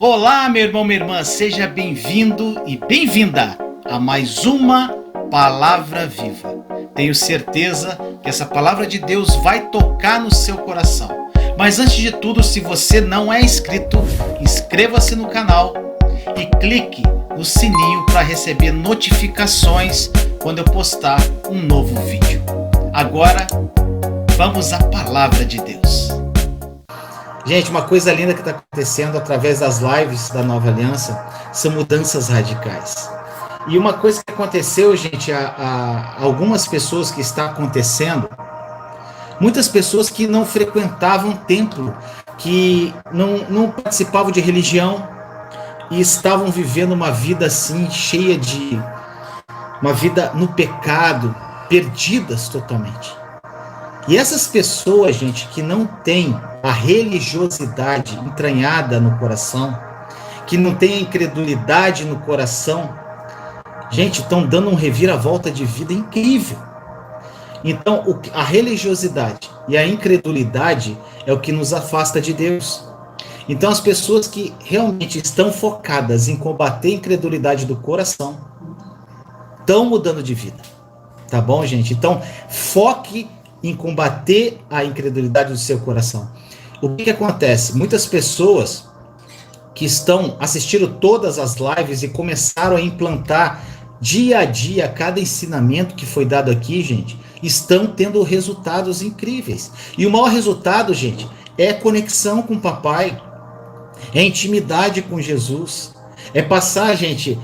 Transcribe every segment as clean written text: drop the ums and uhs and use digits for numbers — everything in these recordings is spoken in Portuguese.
Olá, meu irmão, minha irmã, seja bem-vindo e bem-vinda a mais uma Palavra Viva. Tenho certeza que essa palavra de Deus vai tocar no seu coração. Mas antes de tudo, se você não é inscrito, inscreva-se no canal e clique no sininho para receber notificações quando eu postar um novo vídeo. Agora, vamos à palavra de Deus. Gente, uma coisa linda que está acontecendo através das lives da Nova Aliança são mudanças radicais. E uma coisa que aconteceu, gente, a algumas pessoas que está acontecendo, muitas pessoas que não frequentavam templo, que não participavam de religião e estavam vivendo uma vida assim, cheia de... uma vida no pecado, perdidas totalmente. E essas pessoas, gente, que não têm a religiosidade entranhada no coração, que não têm a incredulidade no coração, gente, estão dando um reviravolta de vida incrível. Então, a religiosidade e a incredulidade é o que nos afasta de Deus. Então, as pessoas que realmente estão focadas em combater a incredulidade do coração estão mudando de vida. Tá bom, gente? Então, foque em combater a incredulidade do seu coração. O que acontece? Muitas pessoas que estão assistindo todas as lives e começaram a implantar dia a dia cada ensinamento que foi dado aqui, gente, estão tendo resultados incríveis. E o maior resultado, gente, é conexão com o papai, é intimidade com Jesus, é passar, gente...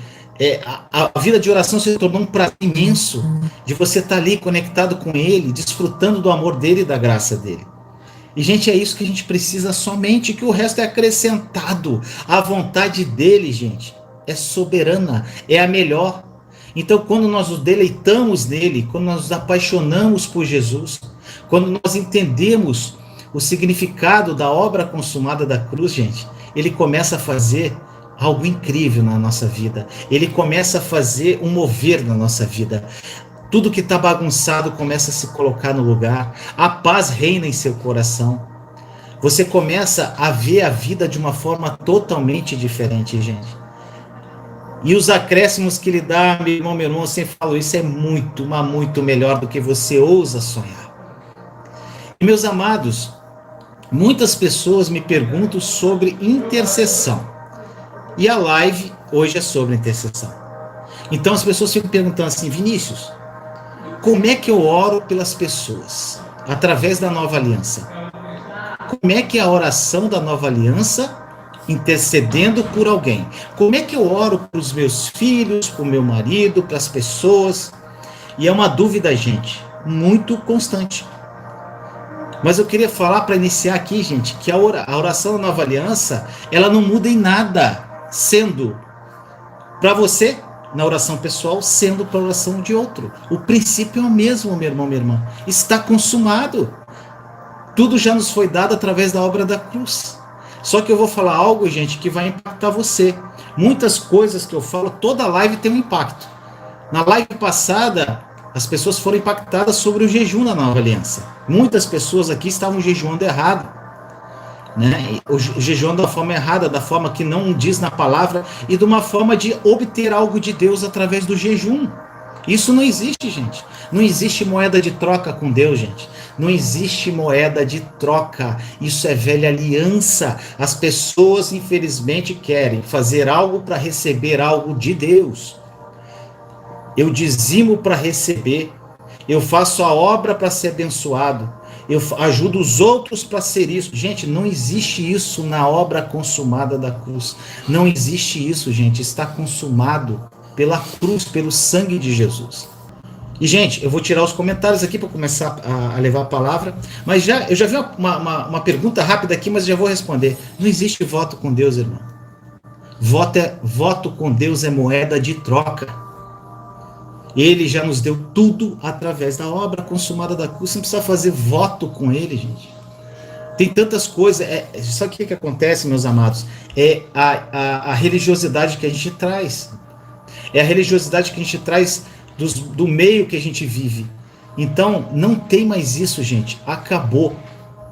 a vida de oração se tornou um prazer imenso de você estar ali conectado com Ele, desfrutando do amor dele e da graça dele. E, gente, é isso que a gente precisa somente, que o resto é acrescentado. A vontade dele, gente, é soberana, é a melhor. Então, quando nós nos deleitamos nele, quando nós nos apaixonamos por Jesus, quando nós entendemos o significado da obra consumada da cruz, gente, ele começa a fazer algo incrível na nossa vida. Ele começa a fazer um mover na nossa vida. Tudo que está bagunçado começa a se colocar no lugar. A paz reina em seu coração. Você começa a ver a vida de uma forma totalmente diferente, gente. E os acréscimos que ele dá, meu irmão, eu sempre falo, isso é muito, mas muito melhor do que você ousa sonhar. E, meus amados, muitas pessoas me perguntam sobre intercessão. E a live hoje é sobre intercessão. Então as pessoas ficam perguntando assim, Vinícius, como é que eu oro pelas pessoas? Através da Nova Aliança. Como é que é a oração da Nova Aliança intercedendo por alguém? Como é que eu oro para os meus filhos, para o meu marido, para as pessoas? E é uma dúvida, gente, muito constante. Mas eu queria falar para iniciar aqui, gente, que a oração da Nova Aliança, ela não muda em nada. Sendo para você, na oração pessoal, sendo para a oração de outro. O princípio é o mesmo, meu irmão, minha irmã. Está consumado. Tudo já nos foi dado através da obra da cruz. Só que eu vou falar algo, gente, que vai impactar você. Muitas coisas que eu falo, toda live tem um impacto. Na live passada, as pessoas foram impactadas sobre o jejum da Nova Aliança. Muitas pessoas aqui estavam jejuando errado. Né? O jejum da forma errada, da forma que não diz na palavra e de uma forma de obter algo de Deus através do jejum. Isso não existe, gente. Não existe moeda de troca com Deus, gente. Não existe moeda de troca. Isso é velha aliança. As pessoas, infelizmente, querem fazer algo para receber algo de Deus. Eu dizimo para receber. Eu faço a obra para ser abençoado. Eu ajudo os outros para ser isso. Gente, não existe isso na obra consumada da cruz. Não existe isso, gente. Está consumado pela cruz, pelo sangue de Jesus. E, gente, eu vou tirar os comentários aqui para começar a levar a palavra. Mas eu já vi uma pergunta rápida aqui, mas já vou responder. Não existe voto com Deus, irmão. Voto com Deus é moeda de troca. Ele já nos deu tudo através da obra consumada da cruz. Você não precisa fazer voto com ele, gente. Tem tantas coisas. Só que o que acontece, meus amados? É a religiosidade que a gente traz. É a religiosidade que a gente traz do meio que a gente vive. Então, não tem mais isso, gente. Acabou.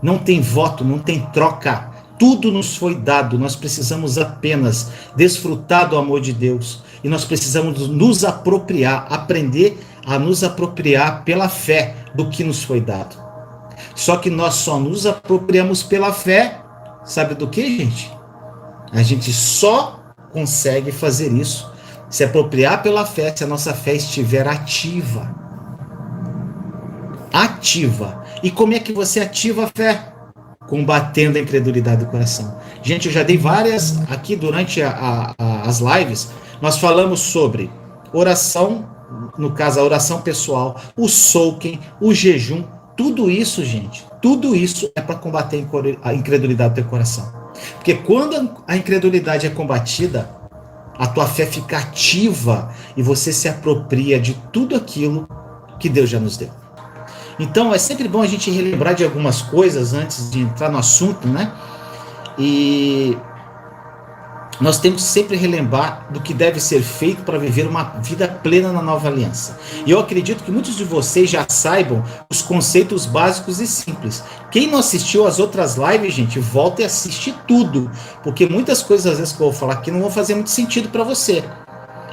Não tem voto, não tem troca. Tudo nos foi dado, nós precisamos apenas desfrutar do amor de Deus. E nós precisamos nos apropriar, aprender a nos apropriar pela fé do que nos foi dado. Só que nós só nos apropriamos pela fé, sabe do que, gente? A gente só consegue fazer isso, se apropriar pela fé, se a nossa fé estiver ativa. Ativa. E como é que você ativa a fé? Combatendo a incredulidade do coração. Gente, eu já dei várias aqui durante as lives. Nós falamos sobre oração, no caso a oração pessoal, o soaking, o jejum, tudo isso, gente, tudo isso é para combater a incredulidade do teu coração. Porque quando a incredulidade é combatida, a tua fé fica ativa e você se apropria de tudo aquilo que Deus já nos deu. Então é sempre bom a gente relembrar de algumas coisas antes de entrar no assunto, né? E nós temos que sempre relembrar do que deve ser feito para viver uma vida plena na nova aliança. E eu acredito que muitos de vocês já saibam os conceitos básicos e simples. Quem não assistiu às outras lives, gente, volta e assiste tudo, porque muitas coisas às vezes que eu vou falar aqui não vão fazer muito sentido para você.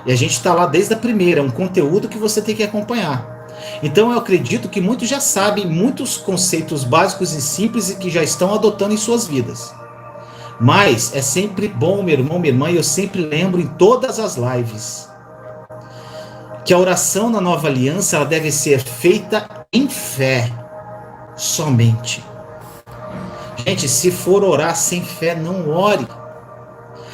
E a gente está lá desde a primeira, é um conteúdo que você tem que acompanhar. Então eu acredito que muitos já sabem muitos conceitos básicos e simples e que já estão adotando em suas vidas. Mas é sempre bom, meu irmão, minha irmã, e eu sempre lembro em todas as lives que a oração na nova aliança ela deve ser feita em fé, somente. Gente, se for orar sem fé, não ore.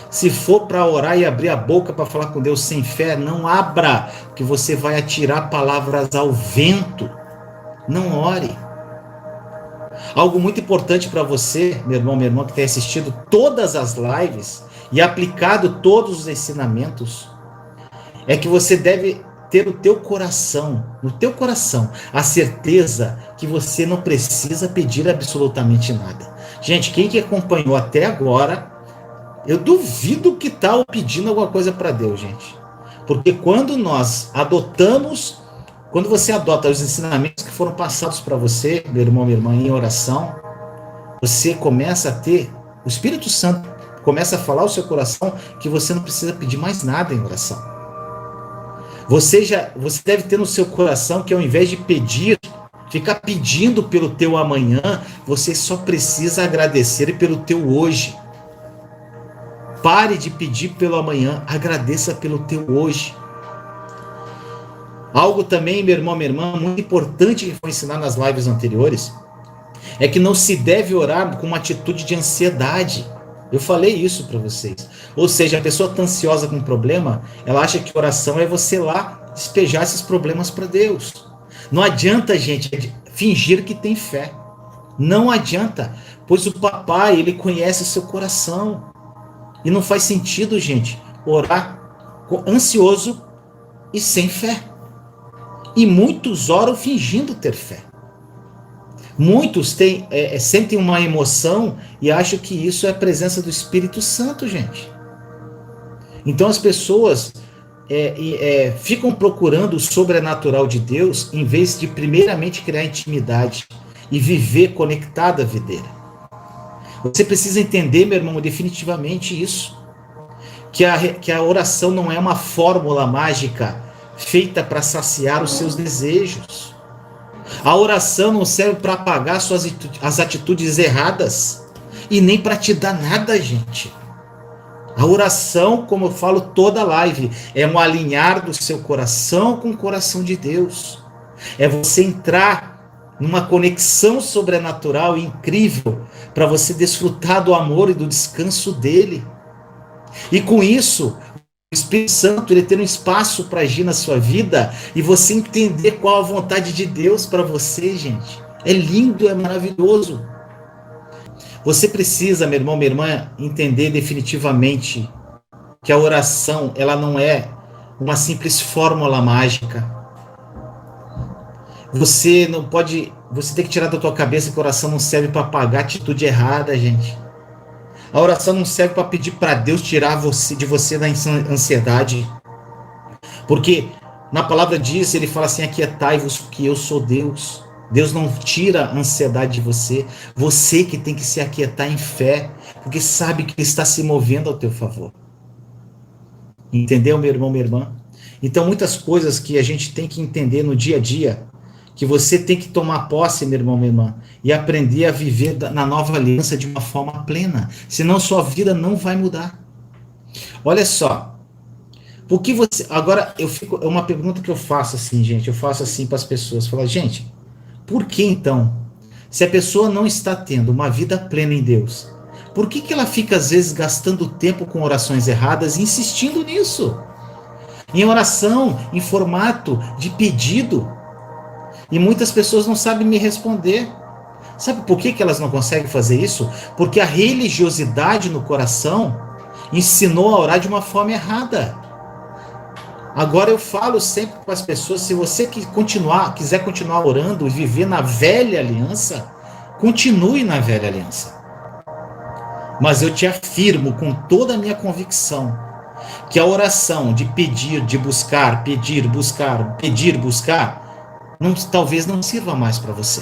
Se for para orar e abrir a boca para falar com Deus sem fé, não abra, porque você vai atirar palavras ao vento. Não ore. Algo muito importante para você, meu irmão, minha irmã, que tem assistido todas as lives e aplicado todos os ensinamentos, é que você deve ter no teu coração, a certeza que você não precisa pedir absolutamente nada. Gente, quem que acompanhou até agora, eu duvido que está pedindo alguma coisa para Deus, gente. Porque quando você adota os ensinamentos que foram passados para você, meu irmão, minha irmã, em oração, você começa a ter, o Espírito Santo começa a falar ao seu coração que você não precisa pedir mais nada em oração. Você deve ter no seu coração que ao invés de ficar pedindo pelo teu amanhã, você só precisa agradecer pelo teu hoje. Pare de pedir pelo amanhã, agradeça pelo teu hoje. Algo também, meu irmão, minha irmã, muito importante que foi ensinado nas lives anteriores, é que não se deve orar com uma atitude de ansiedade. Eu falei isso para vocês. Ou seja, a pessoa está ansiosa com um problema, ela acha que oração é você lá despejar esses problemas para Deus. Não adianta, gente, fingir que tem fé. Não adianta, pois o papai, ele conhece o seu coração. E não faz sentido, gente, orar ansioso e sem fé. E muitos oram fingindo ter fé. Muitos sentem uma emoção e acham que isso é a presença do Espírito Santo, gente. Então as pessoas ficam procurando o sobrenatural de Deus em vez de primeiramente criar intimidade e viver conectado à videira. Você precisa entender, meu irmão, definitivamente isso. Que a oração não é uma fórmula mágica feita para saciar os seus desejos. A oração não serve para apagar as atitudes erradas e nem para te dar nada, gente. A oração, como eu falo toda live, é um alinhar do seu coração com o coração de Deus. É você entrar numa conexão sobrenatural e incrível para você desfrutar do amor e do descanso dele. E com isso, o Espírito Santo ele ter um espaço para agir na sua vida e você entender qual a vontade de Deus para você, gente. É lindo, é maravilhoso. Você precisa, meu irmão, minha irmã, entender definitivamente que a oração, ela não é uma simples fórmula mágica. Você tem que tirar da tua cabeça que a oração não serve para apagar a atitude errada, gente. A oração não serve para pedir para Deus tirar de você da ansiedade. Porque na palavra diz, ele fala assim, aquietai-vos que eu sou Deus. Deus não tira a ansiedade de você. Você que tem que se aquietar em fé, porque sabe que Ele está se movendo ao teu favor. Entendeu, meu irmão, minha irmã? Então, muitas coisas que a gente tem que entender no dia a dia, que você tem que tomar posse, meu irmão, minha irmã, e aprender a viver na nova aliança de uma forma plena. Senão sua vida não vai mudar. Olha só. Por que você. Agora, é uma pergunta que eu faço assim, gente. Eu faço assim para as pessoas. Falo, gente, por que então, se a pessoa não está tendo uma vida plena em Deus, por que ela fica às vezes gastando tempo com orações erradas e insistindo nisso? Em oração, em formato de pedido. E muitas pessoas não sabem me responder. Sabe por que elas não conseguem fazer isso? Porque a religiosidade no coração ensinou a orar de uma forma errada. Agora eu falo sempre para as pessoas, se você quiser continuar orando e viver na velha aliança, continue na velha aliança. Mas eu te afirmo com toda a minha convicção que a oração de pedir, de buscar, pedir, buscar, pedir, buscar, talvez não sirva mais para você.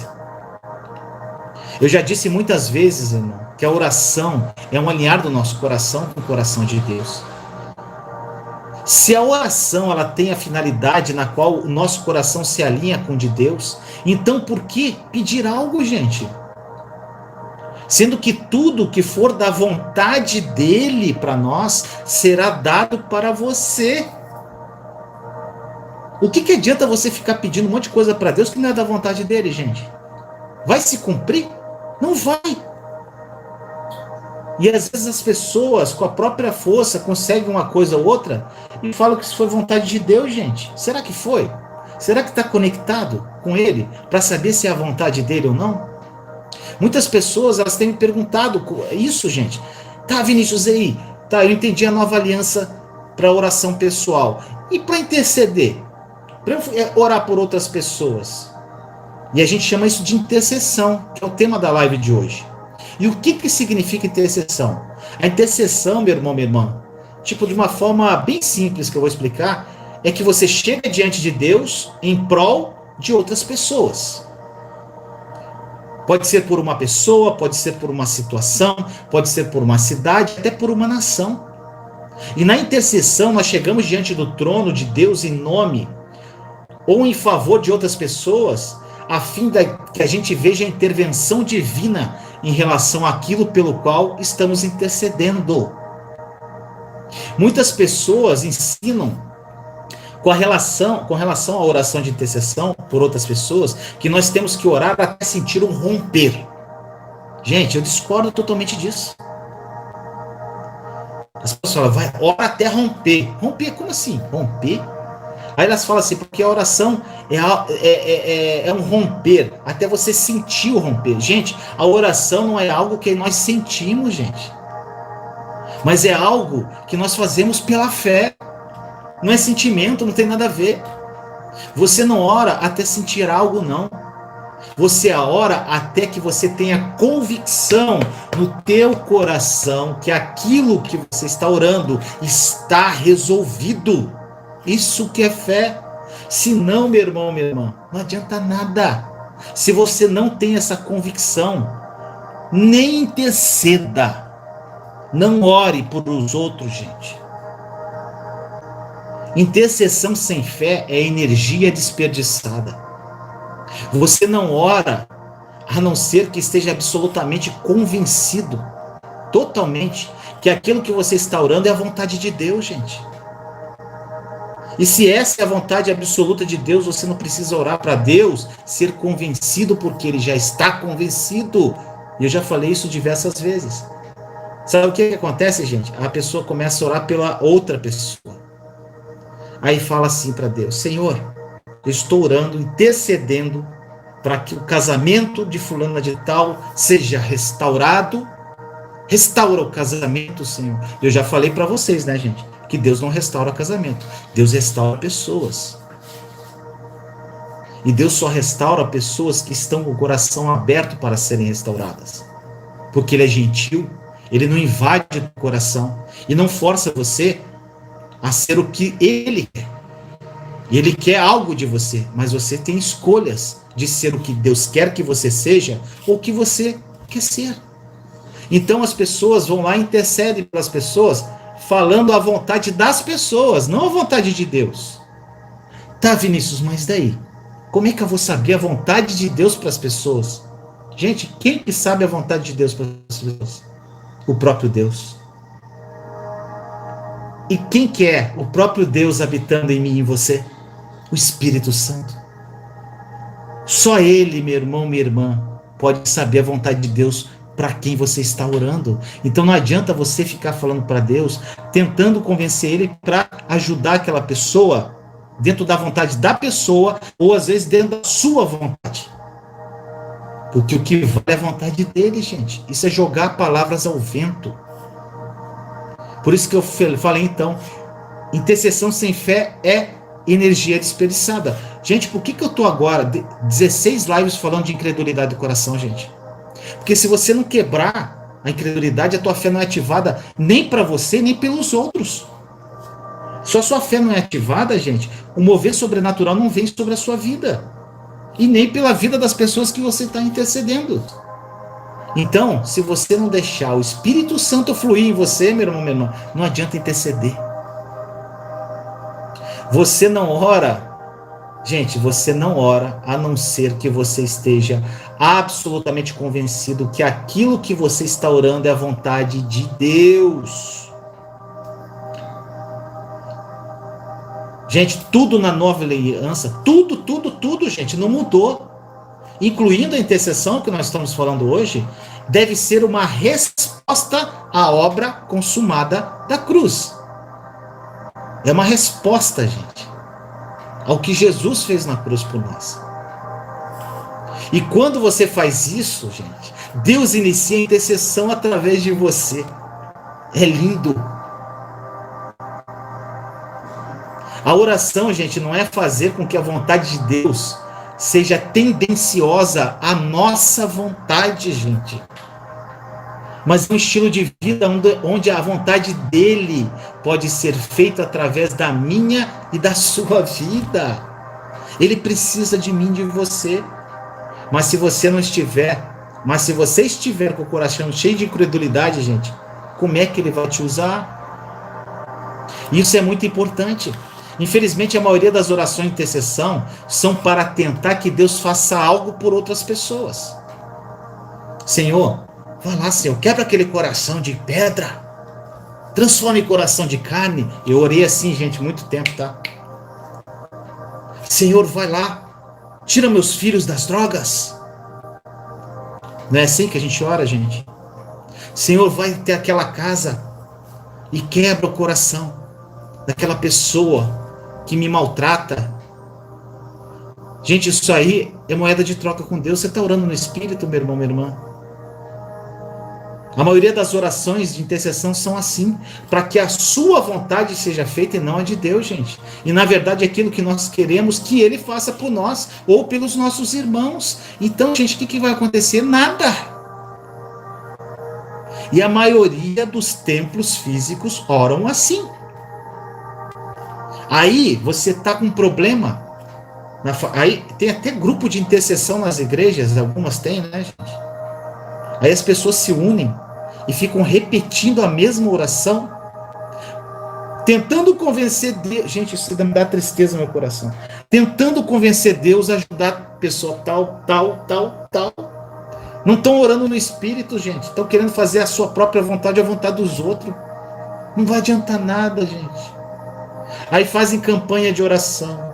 Eu já disse muitas vezes, irmão, que a oração é um alinhar do nosso coração com o coração de Deus. Se a oração ela tem a finalidade na qual o nosso coração se alinha com o de Deus, então por que pedir algo, gente? Sendo que tudo que for da vontade dele para nós será dado para você. O que adianta você ficar pedindo um monte de coisa para Deus que não é da vontade dele, gente? Vai se cumprir? Não vai. E às vezes as pessoas, com a própria força, conseguem uma coisa ou outra e falam que isso foi vontade de Deus, gente. Será que foi? Será que está conectado com Ele para saber se é a vontade dele ou não? Muitas pessoas elas têm me perguntado isso, gente. Tá, Vinícius, aí, tá, eu entendi a nova aliança para oração pessoal. E para interceder? Para eu orar por outras pessoas? E a gente chama isso de intercessão, que é o tema da live de hoje. E o que significa intercessão? A intercessão, meu irmão, minha irmã, tipo de uma forma bem simples que eu vou explicar, é que você chega diante de Deus em prol de outras pessoas. Pode ser por uma pessoa, pode ser por uma situação, pode ser por uma cidade, até por uma nação. E na intercessão nós chegamos diante do trono de Deus em nome ou em favor de outras pessoas, a fim de que a gente veja a intervenção divina em relação àquilo pelo qual estamos intercedendo. Muitas pessoas ensinam com relação à oração de intercessão por outras pessoas, que nós temos que orar até sentir um romper. Gente, eu discordo totalmente disso. As pessoas falam, ora até romper. Romper, como assim? Romper? Aí elas falam assim, porque a oração é um romper, até você sentir o romper. Gente, a oração não é algo que nós sentimos, gente. Mas é algo que nós fazemos pela fé. Não é sentimento, não tem nada a ver. Você não ora até sentir algo, não. Você ora até que você tenha convicção no teu coração que aquilo que você está orando está resolvido. Isso que é fé. Se não, meu irmão, minha irmã, não adianta nada. Se você não tem essa convicção, nem interceda. Não ore por os outros, gente. Intercessão sem fé é energia desperdiçada. Você não ora a não ser que esteja absolutamente convencido, totalmente, que aquilo que você está orando é a vontade de Deus, gente. E se essa é a vontade absoluta de Deus, você não precisa orar para Deus ser convencido, porque Ele já está convencido. E eu já falei isso diversas vezes. Sabe o que acontece, gente? A pessoa começa a orar pela outra pessoa. Aí fala assim para Deus, Senhor, eu estou orando, intercedendo para que o casamento de fulana de tal seja restaurado. Restaura o casamento, Senhor. Eu já falei para vocês, né, gente? Que Deus não restaura casamento. Deus restaura pessoas. E Deus só restaura pessoas que estão com o coração aberto para serem restauradas. Porque Ele é gentil, Ele não invade o coração e não força você a ser o que Ele quer. E Ele quer algo de você, mas você tem escolhas de ser o que Deus quer que você seja ou o que você quer ser. Então as pessoas vão lá e intercedem pelas pessoas, falando a vontade das pessoas, não a vontade de Deus. Tá, Vinícius, mas daí? Como é que eu vou saber a vontade de Deus para as pessoas? Gente, quem que sabe a vontade de Deus para as pessoas? O próprio Deus. E quem que é o próprio Deus habitando em mim e em você? O Espírito Santo. Só Ele, meu irmão, minha irmã, pode saber a vontade de Deus para quem você está orando. Então não adianta você ficar falando para Deus, tentando convencer Ele para ajudar aquela pessoa dentro da vontade da pessoa, ou às vezes dentro da sua vontade. Porque o que vale é a vontade dele, gente. Isso é jogar palavras ao vento. Por isso que eu falei, então, intercessão sem fé é energia desperdiçada. Gente, por que eu estou agora 16 lives falando de incredulidade do coração, gente? Porque se você não quebrar a incredulidade, a tua fé não é ativada nem para você, nem pelos outros. Se a sua fé não é ativada, gente, o mover sobrenatural não vem sobre a sua vida. E nem pela vida das pessoas que você está intercedendo. Então, se você não deixar o Espírito Santo fluir em você, meu irmão, minha irmã, não adianta interceder. Você não ora, gente, você não ora a não ser que você esteja absolutamente convencido que aquilo que você está orando é a vontade de Deus. Gente, tudo na nova aliança, tudo, gente, não mudou. Incluindo a intercessão que nós estamos falando hoje, deve ser uma resposta à obra consumada da cruz. É uma resposta, gente, ao que Jesus fez na cruz por nós. E quando você faz isso, gente, Deus inicia a intercessão através de você. É lindo. A oração, gente, não é fazer com que a vontade de Deus seja tendenciosa à nossa vontade, gente. Mas é um estilo de vida onde a vontade dele pode ser feita através da minha e da sua vida. Ele precisa de mim, de você. Mas se você estiver com o coração cheio de incredulidade, gente, como é que ele vai te usar? Isso é muito importante. Infelizmente, a maioria das orações de intercessão são para tentar que Deus faça algo por outras pessoas. Senhor, vai lá, Senhor, quebra aquele coração de pedra, transforma em coração de carne. Eu orei assim, gente, muito tempo, tá? Senhor, vai lá, tira meus filhos das drogas. Não é assim que a gente ora, gente? Senhor, vai ter aquela casa e quebra o coração daquela pessoa que me maltrata. Gente, isso aí é moeda de troca com Deus. Você está orando no Espírito, meu irmão, minha irmã? A maioria das orações de intercessão são assim, para que a sua vontade seja feita e não a de Deus, gente. E na verdade aquilo que nós queremos que Ele faça por nós ou pelos nossos irmãos. Então, gente, o que vai acontecer? Nada. E a maioria dos templos físicos oram assim. Aí você está com um problema. Aí tem até grupo de intercessão nas igrejas, algumas têm, né, gente? Aí as pessoas se unem e ficam repetindo a mesma oração, tentando convencer Deus. Gente, isso me dá tristeza no meu coração. Tentando convencer Deus a ajudar a pessoa tal. Não estão orando no Espírito, gente. Estão querendo fazer a sua própria vontade, a vontade dos outros. Não vai adiantar nada, gente. Aí fazem campanha de oração.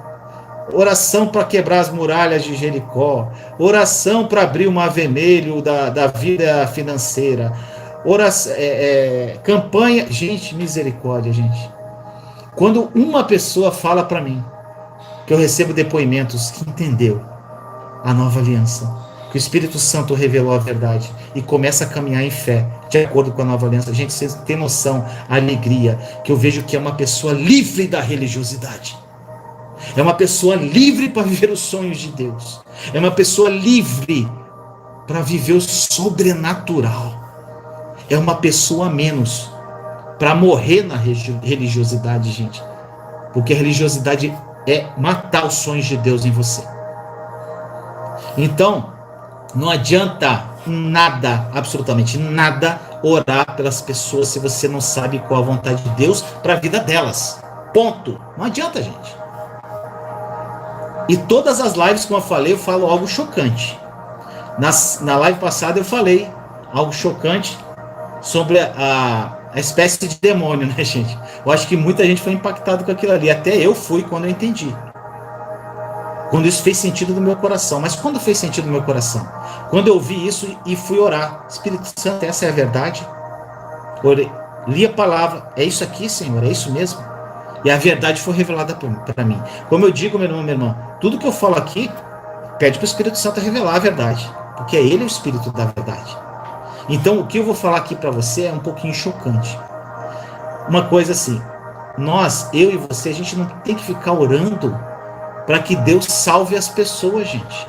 Oração para quebrar as muralhas de Jericó. Oração para abrir o mar vermelho da vida financeira. Oração, campanha. Gente, misericórdia, gente. Quando uma pessoa fala para mim, que eu recebo depoimentos, que entendeu a nova aliança, que o Espírito Santo revelou a verdade e começa a caminhar em fé, de acordo com a nova aliança. Gente, vocês têm noção, a alegria, que eu vejo que é uma pessoa livre da religiosidade. É uma pessoa livre para viver os sonhos de Deus. É uma pessoa livre para viver o sobrenatural. É uma pessoa a menos para morrer na religiosidade, gente. Porque a religiosidade é matar os sonhos de Deus em você. Então, não adianta nada, absolutamente nada, orar pelas pessoas se você não sabe qual a vontade de Deus para a vida delas. Ponto. Não adianta, gente. E todas as lives, como eu falei, eu falo algo chocante. Na live passada eu falei algo chocante sobre a espécie de demônio, né, gente? Eu acho que muita gente foi impactada com aquilo ali. Até eu fui quando eu entendi. Quando isso fez sentido no meu coração. Mas quando fez sentido no meu coração? Quando eu ouvi isso e fui orar. Espírito Santo, essa é a verdade? Orei, li a palavra. É isso aqui, Senhor? É isso mesmo? E a verdade foi revelada para mim. Como eu digo, meu irmão, minha irmã, tudo que eu falo aqui, pede para o Espírito Santo revelar a verdade. Porque é Ele o Espírito da verdade. Então, o que eu vou falar aqui para você é um pouquinho chocante. Uma coisa assim, eu e você, a gente não tem que ficar orando para que Deus salve as pessoas, gente.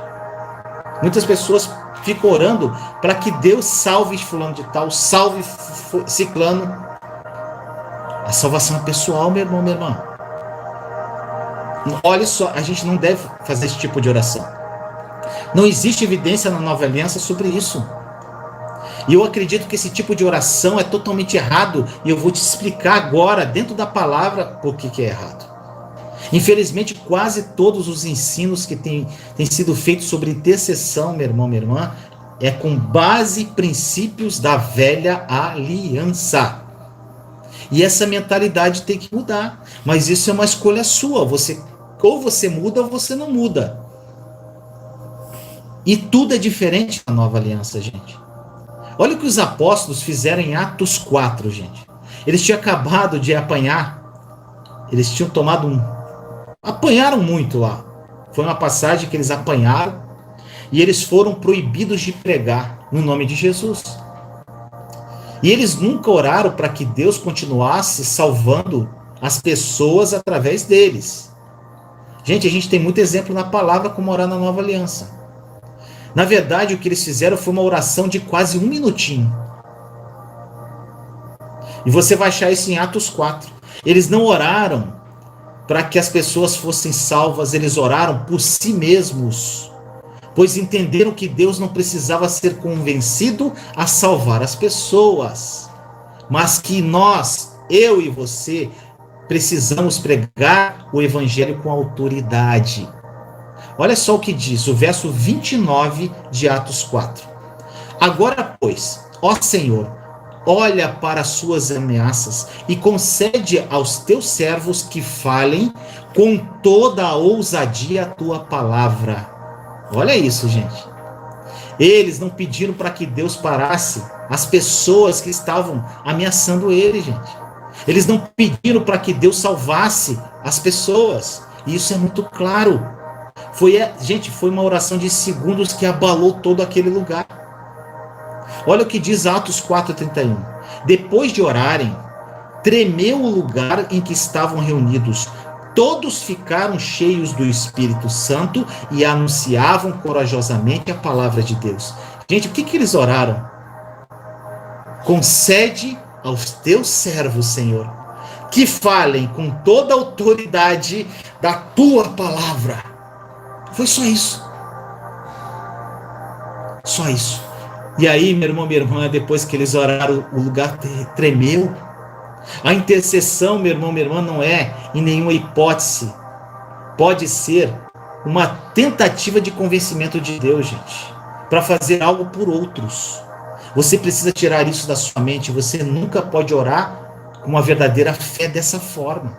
Muitas pessoas ficam orando para que Deus salve fulano de tal, salve ciclano. A salvação é pessoal, meu irmão, minha irmã. Olha só, a gente não deve fazer esse tipo de oração. Não existe evidência na Nova Aliança sobre isso. E eu acredito que esse tipo de oração é totalmente errado, e eu vou te explicar agora, dentro da palavra, por que é errado. Infelizmente, quase todos os ensinos que têm sido feitos sobre intercessão, meu irmão, minha irmã, é com base em princípios da velha aliança. E essa mentalidade tem que mudar. Mas isso é uma escolha sua. Ou você muda ou você não muda. E tudo é diferente na nova aliança, gente. Olha o que os apóstolos fizeram em Atos 4, gente. Eles tinham acabado de apanhar. Eles tinham tomado apanharam muito lá. Foi uma passagem que eles apanharam e eles foram proibidos de pregar no nome de Jesus. E eles nunca oraram para que Deus continuasse salvando as pessoas através deles. Gente, a gente tem muito exemplo na palavra como orar na nova aliança. Na verdade, o que eles fizeram foi uma oração de quase 1 minutinho. E você vai achar isso em Atos 4. Eles não oraram para que as pessoas fossem salvas, eles oraram por si mesmos, pois entenderam que Deus não precisava ser convencido a salvar as pessoas, mas que nós, eu e você, precisamos pregar o evangelho com autoridade. Olha só o que diz o verso 29 de Atos 4. Agora, pois, ó Senhor, olha para as suas ameaças e concede aos teus servos que falem com toda a ousadia a tua palavra. Olha isso, gente. Eles não pediram para que Deus parasse as pessoas que estavam ameaçando ele, gente. Eles não pediram para que Deus salvasse as pessoas. E isso é muito claro. Foi uma oração de segundos que abalou todo aquele lugar. Olha o que diz Atos 4:31. Depois de orarem, tremeu o lugar em que estavam reunidos. Todos ficaram cheios do Espírito Santo e anunciavam corajosamente a palavra de Deus. Gente, o que eles oraram? Concede aos teus servos, Senhor, que falem com toda a autoridade da tua palavra. Foi só isso. Só isso. E aí, meu irmão, minha irmã, depois que eles oraram, o lugar tremeu. A intercessão, meu irmão, minha irmã, não é, em nenhuma hipótese, pode ser uma tentativa de convencimento de Deus, gente, para fazer algo por outros. Você precisa tirar isso da sua mente. Você nunca pode orar com uma verdadeira fé dessa forma.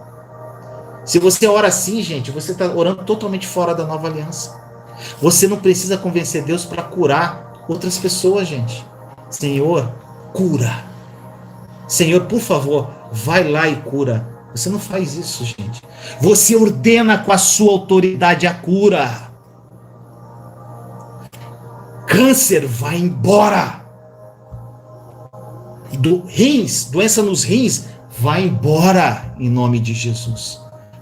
Se você ora assim, gente, você está orando totalmente fora da nova aliança. Você não precisa convencer Deus para curar outras pessoas, gente. Senhor, cura. Senhor, por favor, vai lá e cura. Você não faz isso, gente. Você ordena com a sua autoridade a cura. Câncer, vai embora. Doença nos rins, vai embora em nome de Jesus.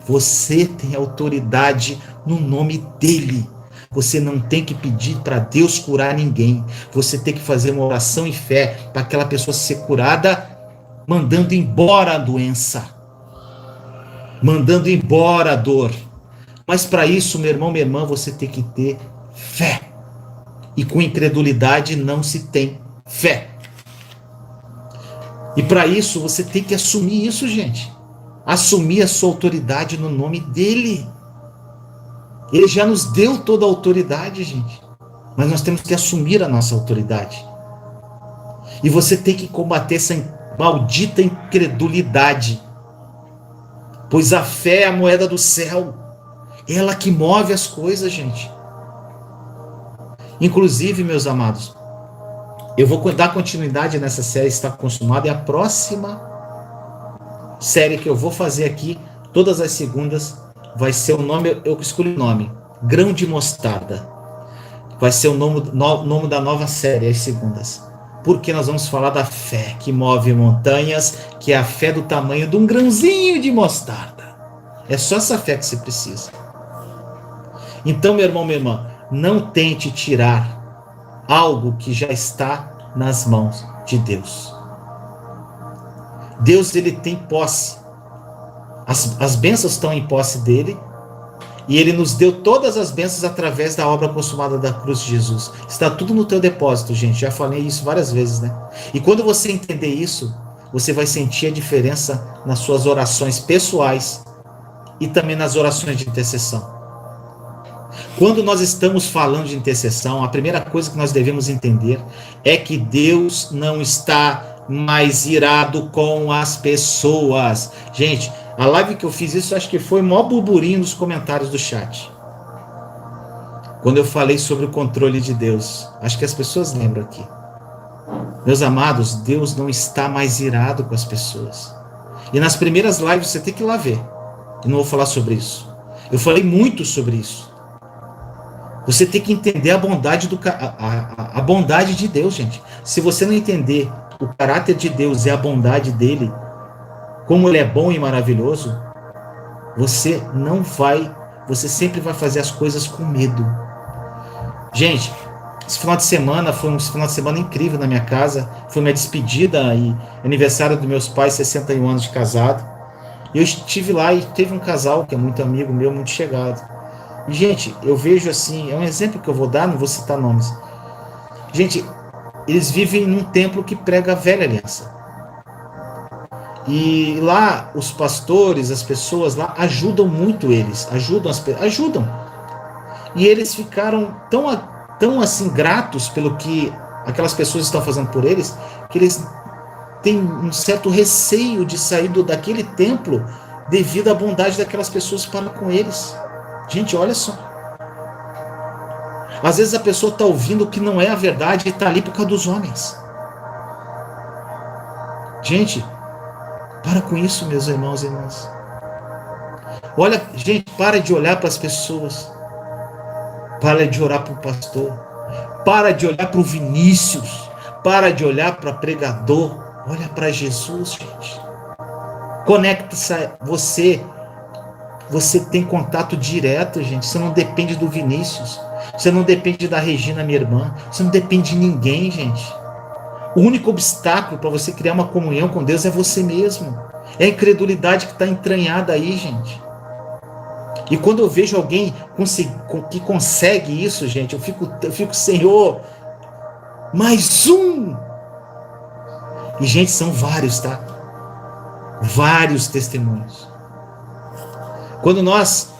Você tem autoridade no nome dele. Você não tem que pedir para Deus curar ninguém. Você tem que fazer uma oração em fé para aquela pessoa ser curada, mandando embora a doença, mandando embora a dor. Mas para isso, meu irmão, minha irmã, você tem que ter fé. E com incredulidade não se tem fé. E para isso, você tem que assumir isso, gente. Assumir a sua autoridade no nome dele. Ele já nos deu toda a autoridade, gente. Mas nós temos que assumir a nossa autoridade. E você tem que combater essa maldita incredulidade. Pois a fé é a moeda do céu. Ela que move as coisas, gente. Inclusive, meus amados, eu vou dar continuidade nessa série Está Consumado. E a próxima série que eu vou fazer aqui, todas as segundas, vai ser o nome, eu escolhi o nome, Grão de Mostarda. Vai ser o nome da nova série, as segundas. Porque nós vamos falar da fé que move montanhas, que é a fé do tamanho de um grãozinho de mostarda. É só essa fé que você precisa. Então, meu irmão, minha irmã, não tente tirar algo que já está nas mãos de Deus. Deus, ele tem posse. As bênçãos estão em posse dele. E ele nos deu todas as bênçãos através da obra consumada da cruz de Jesus. Está tudo no teu depósito, gente. Já falei isso várias vezes, né? E quando você entender isso, você vai sentir a diferença nas suas orações pessoais e também nas orações de intercessão. Quando nós estamos falando de intercessão, a primeira coisa que nós devemos entender é que Deus não está mais irado com as pessoas. Gente, a live que eu fiz isso, acho que foi o maior burburinho nos comentários do chat. Quando eu falei sobre o controle de Deus. Acho que as pessoas lembram aqui. Meus amados, Deus não está mais irado com as pessoas. E nas primeiras lives você tem que ir lá ver. Eu não vou falar sobre isso. Eu falei muito sobre isso. Você tem que entender a bondade, a bondade de Deus, gente. Se você não entender o caráter de Deus e a bondade dele, como ele é bom e maravilhoso, você sempre vai fazer as coisas com medo. Gente, esse final de semana foi um final de semana incrível na minha casa. Foi minha despedida e aniversário dos meus pais, 61 anos de casado. E eu estive lá e teve um casal que é muito amigo meu, muito chegado. E, gente, eu vejo assim, é um exemplo que eu vou dar, não vou citar nomes. Gente, eles vivem num templo que prega a velha aliança. E lá os pastores, as pessoas lá ajudam muito eles, ajudam. E eles ficaram tão assim gratos pelo que aquelas pessoas estão fazendo por eles, que eles têm um certo receio de sair daquele templo devido à bondade daquelas pessoas para com eles. Gente, olha só. Às vezes a pessoa está ouvindo o que não é a verdade e está ali por causa dos homens. Gente, para com isso, meus irmãos e irmãs. Olha, gente, para de olhar para as pessoas. Para de orar para o pastor. Para de olhar para o Vinícius. Para de olhar para o pregador. Olha para Jesus, gente. Conecta-se a você. Você tem contato direto, gente. Você não depende do Vinícius. Você não depende da Regina, minha irmã. Você não depende de ninguém, gente. O único obstáculo para você criar uma comunhão com Deus é você mesmo. É a incredulidade que está entranhada aí, gente. E quando eu vejo alguém que consegue isso, gente, eu fico, Senhor, mais um. E, gente, são vários, tá? Vários testemunhos. Quando nós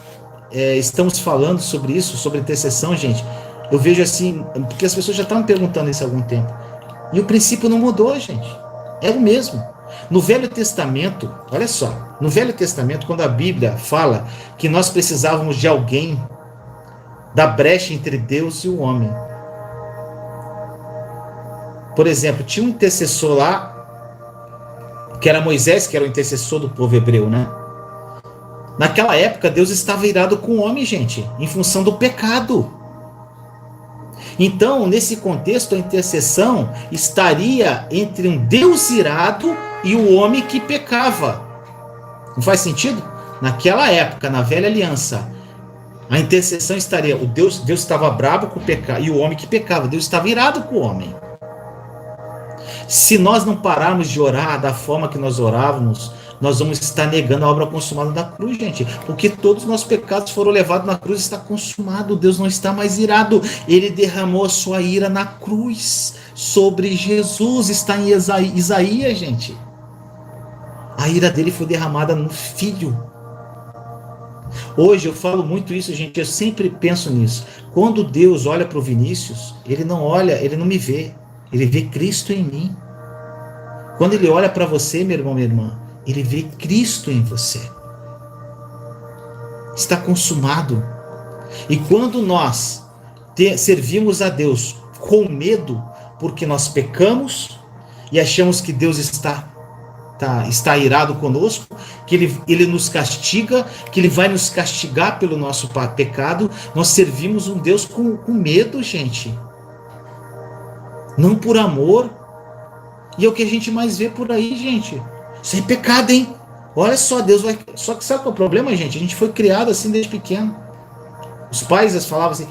estamos falando sobre isso, sobre intercessão, gente, eu vejo assim, porque as pessoas já estavam perguntando isso há algum tempo. E o princípio não mudou, gente. É o mesmo. No Velho Testamento, olha só, no Velho Testamento, quando a Bíblia fala que nós precisávamos de alguém da brecha entre Deus e o homem. Por exemplo, tinha um intercessor lá, que era Moisés, que era o intercessor do povo hebreu, né? Naquela época, Deus estava irado com o homem, gente, em função do pecado. Então, nesse contexto, a intercessão estaria entre um Deus irado e o homem que pecava. Não faz sentido? Naquela época, na velha aliança, a intercessão estaria, Deus estava bravo com o pecado e o homem que pecava, Deus estava irado com o homem. Se nós não pararmos de orar da forma que nós orávamos nós vamos estar negando a obra consumada da cruz, gente. Porque todos os nossos pecados foram levados na cruz, está consumado. Deus não está mais irado. Ele derramou a sua ira na cruz sobre Jesus. Está em Isaías, gente. A ira dele foi derramada no Filho. Hoje eu falo muito isso, gente. Eu sempre penso nisso. Quando Deus olha para o Vinícius, ele não olha, ele não me vê. Ele vê Cristo em mim. Quando ele olha para você, meu irmão, minha irmã, ele vê Cristo em você. Está consumado. E quando nós servimos a Deus com medo, porque nós pecamos e achamos que Deus está irado conosco, que ele nos castiga, que ele vai nos castigar pelo nosso pecado, nós servimos um Deus com medo, gente. Não por amor. E é o que a gente mais vê por aí, gente. Isso é pecado, hein? Olha só, Deus vai... Só que sabe qual é o problema, gente? A gente foi criado assim desde pequeno. Os pais falavam assim,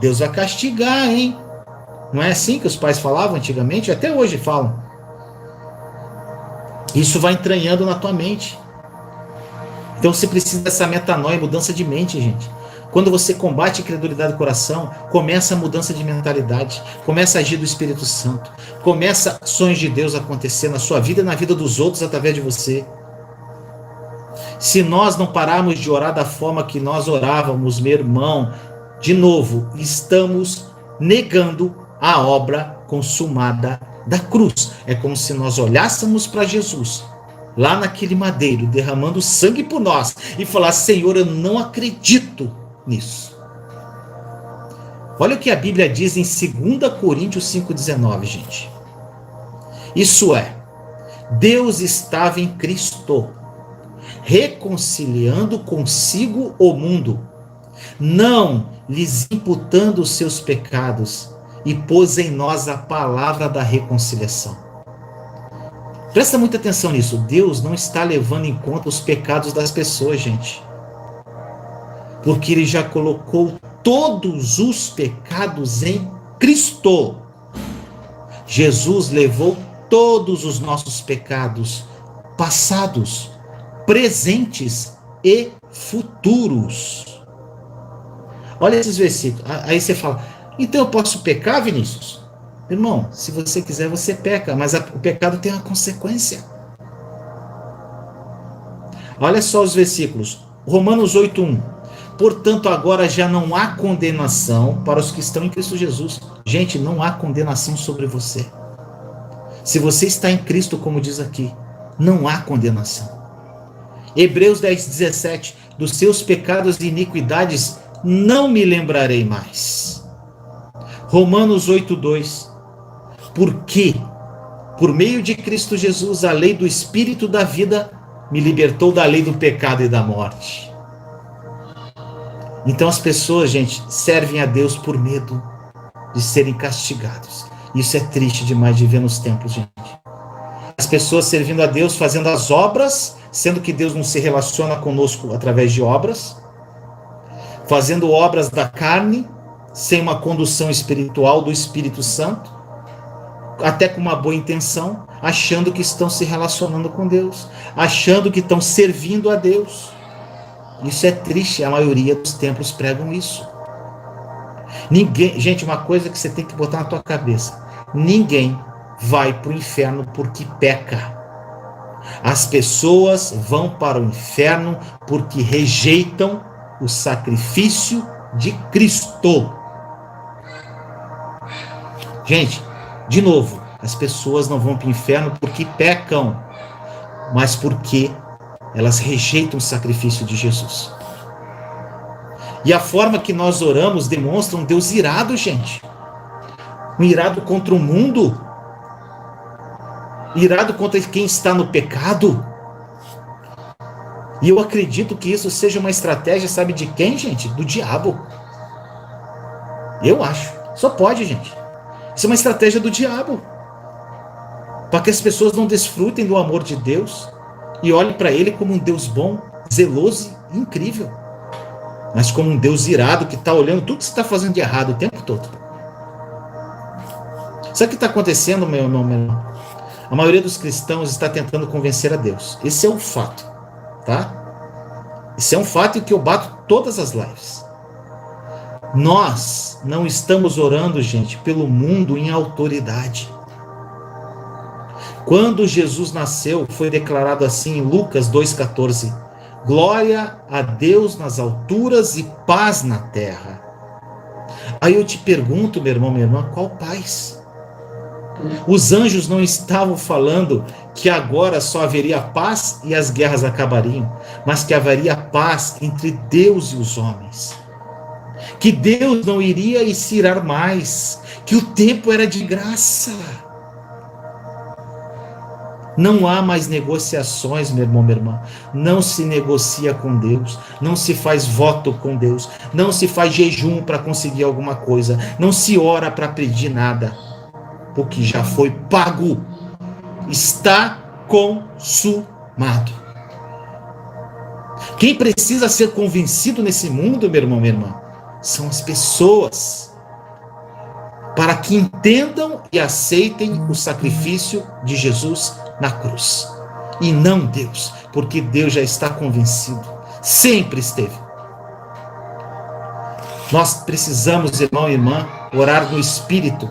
Deus vai castigar, hein? Não é assim que os pais falavam antigamente? Até hoje falam. Isso vai entranhando na tua mente. Então você precisa dessa metanoia, mudança de mente, gente. Quando você combate a incredulidade do coração, começa a mudança de mentalidade, começa a agir do Espírito Santo, começa ações de Deus a acontecer na sua vida e na vida dos outros através de você. Se nós não pararmos de orar da forma que nós orávamos, meu irmão, de novo, estamos negando a obra consumada da cruz. É como se nós olhássemos para Jesus, lá naquele madeiro, derramando sangue por nós, e falar, Senhor, eu não acredito nisso. Olha o que a Bíblia diz em 2 Coríntios 5,19, gente. Isso é, Deus estava em Cristo, reconciliando consigo o mundo, não lhes imputando os seus pecados, e pôs em nós a palavra da reconciliação. Presta muita atenção nisso. Deus não está levando em conta os pecados das pessoas, gente. Porque Ele já colocou todos os pecados em Cristo. Jesus levou todos os nossos pecados, passados, presentes e futuros. Olha esses versículos. Aí você fala, então eu posso pecar, Vinícius? Irmão, se você quiser, você peca, mas o pecado tem uma consequência. Olha só os versículos. Romanos 8:1. Portanto, agora já não há condenação para os que estão em Cristo Jesus. Gente, não há condenação sobre você. Se você está em Cristo, como diz aqui, não há condenação. Hebreus 10:17. Dos seus pecados e iniquidades não me lembrarei mais. Romanos 8:2. Porque, por meio de Cristo Jesus, a lei do Espírito da vida me libertou da lei do pecado e da morte. Então as pessoas, gente, servem a Deus por medo de serem castigados. Isso é triste demais de ver nos templos, gente. As pessoas servindo a Deus, fazendo as obras, sendo que Deus não se relaciona conosco através de obras, fazendo obras da carne, sem uma condução espiritual do Espírito Santo, até com uma boa intenção, achando que estão se relacionando com Deus, achando que estão servindo a Deus. Isso é triste, a maioria dos templos pregam isso. Gente, uma coisa que você tem que botar na tua cabeça, ninguém vai para o inferno porque peca. As pessoas vão para o inferno porque rejeitam o sacrifício de Cristo. Gente, de novo, as pessoas não vão para o inferno porque pecam, mas porque elas rejeitam o sacrifício de Jesus. E a forma que nós oramos demonstra um Deus irado, gente. Um irado contra o mundo. Irado contra quem está no pecado. E eu acredito que isso seja uma estratégia, sabe de quem, gente? Do diabo. Eu acho. Só pode, gente. Isso é uma estratégia do diabo. Para que as pessoas não desfrutem do amor de Deus e olhem para Ele como um Deus bom, zeloso e incrível. Mas como um Deus irado que está olhando tudo que você está fazendo de errado o tempo todo. Sabe o que está acontecendo, meu irmão? A maioria dos cristãos está tentando convencer a Deus. Esse é um fato, tá? Esse é um fato que eu bato todas as lives. Nós não estamos orando, gente, pelo mundo em autoridade. Quando Jesus nasceu, foi declarado assim em Lucas 2,14: glória a Deus nas alturas e paz na terra. Aí eu te pergunto, meu irmão, minha irmã, qual paz? Os anjos não estavam falando que agora só haveria paz e as guerras acabariam, mas que haveria paz entre Deus e os homens. Que Deus não iria se irar mais, que o tempo era de graça. Não há mais negociações, meu irmão, minha irmã. Não se negocia com Deus, não se faz voto com Deus, não se faz jejum para conseguir alguma coisa, não se ora para pedir nada, porque já foi pago, está consumado. Quem precisa ser convencido nesse mundo, meu irmão, minha irmã, são as pessoas, para que entendam e aceitem o sacrifício de Jesus na cruz, e não Deus, porque Deus já está convencido, sempre esteve. Nós precisamos, irmão e irmã, orar no Espírito,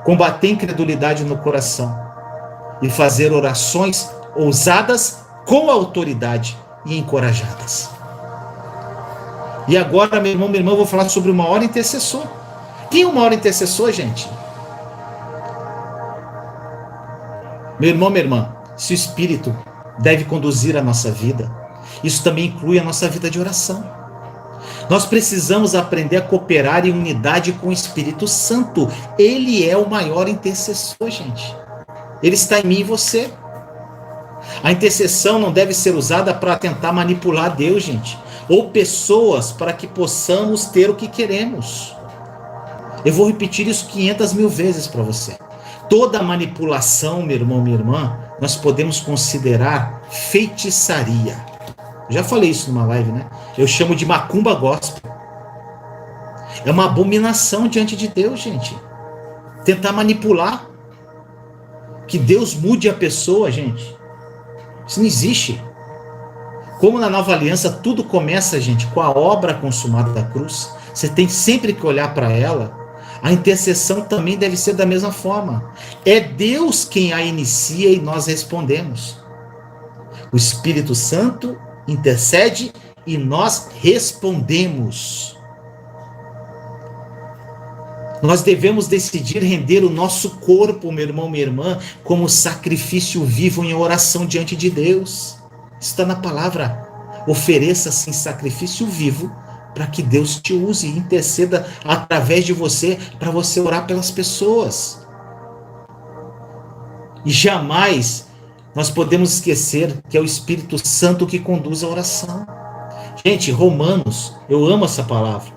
combater a incredulidade no coração e fazer orações ousadas com autoridade e encorajadas. E agora, meu irmão, minha irmã, eu vou falar sobre o maior intercessor. Quem é o maior intercessor, gente? Meu irmão, minha irmã, se o Espírito deve conduzir a nossa vida, isso também inclui a nossa vida de oração. Nós precisamos aprender a cooperar em unidade com o Espírito Santo. Ele é o maior intercessor, gente. Ele está em mim e você. A intercessão não deve ser usada para tentar manipular Deus, gente, ou pessoas para que possamos ter o que queremos. Eu vou repetir isso 500.000 vezes para você. Toda manipulação, meu irmão, minha irmã, nós podemos considerar feitiçaria. Já falei isso numa live, né? Eu chamo de macumba gospel. É uma abominação diante de Deus, gente. Tentar manipular. Que Deus mude a pessoa, gente. Isso não existe. Como na nova aliança, tudo começa, gente, com a obra consumada da cruz. Você tem sempre que olhar para ela. A intercessão também deve ser da mesma forma. É Deus quem a inicia e nós respondemos. O Espírito Santo intercede e nós respondemos. Nós devemos decidir render o nosso corpo, meu irmão, minha irmã, como sacrifício vivo em oração diante de Deus. Está na palavra. Ofereça-se em sacrifício vivo para que Deus te use e interceda através de você, para você orar pelas pessoas. E jamais nós podemos esquecer que é o Espírito Santo que conduz a oração. Gente, Romanos, eu amo essa palavra.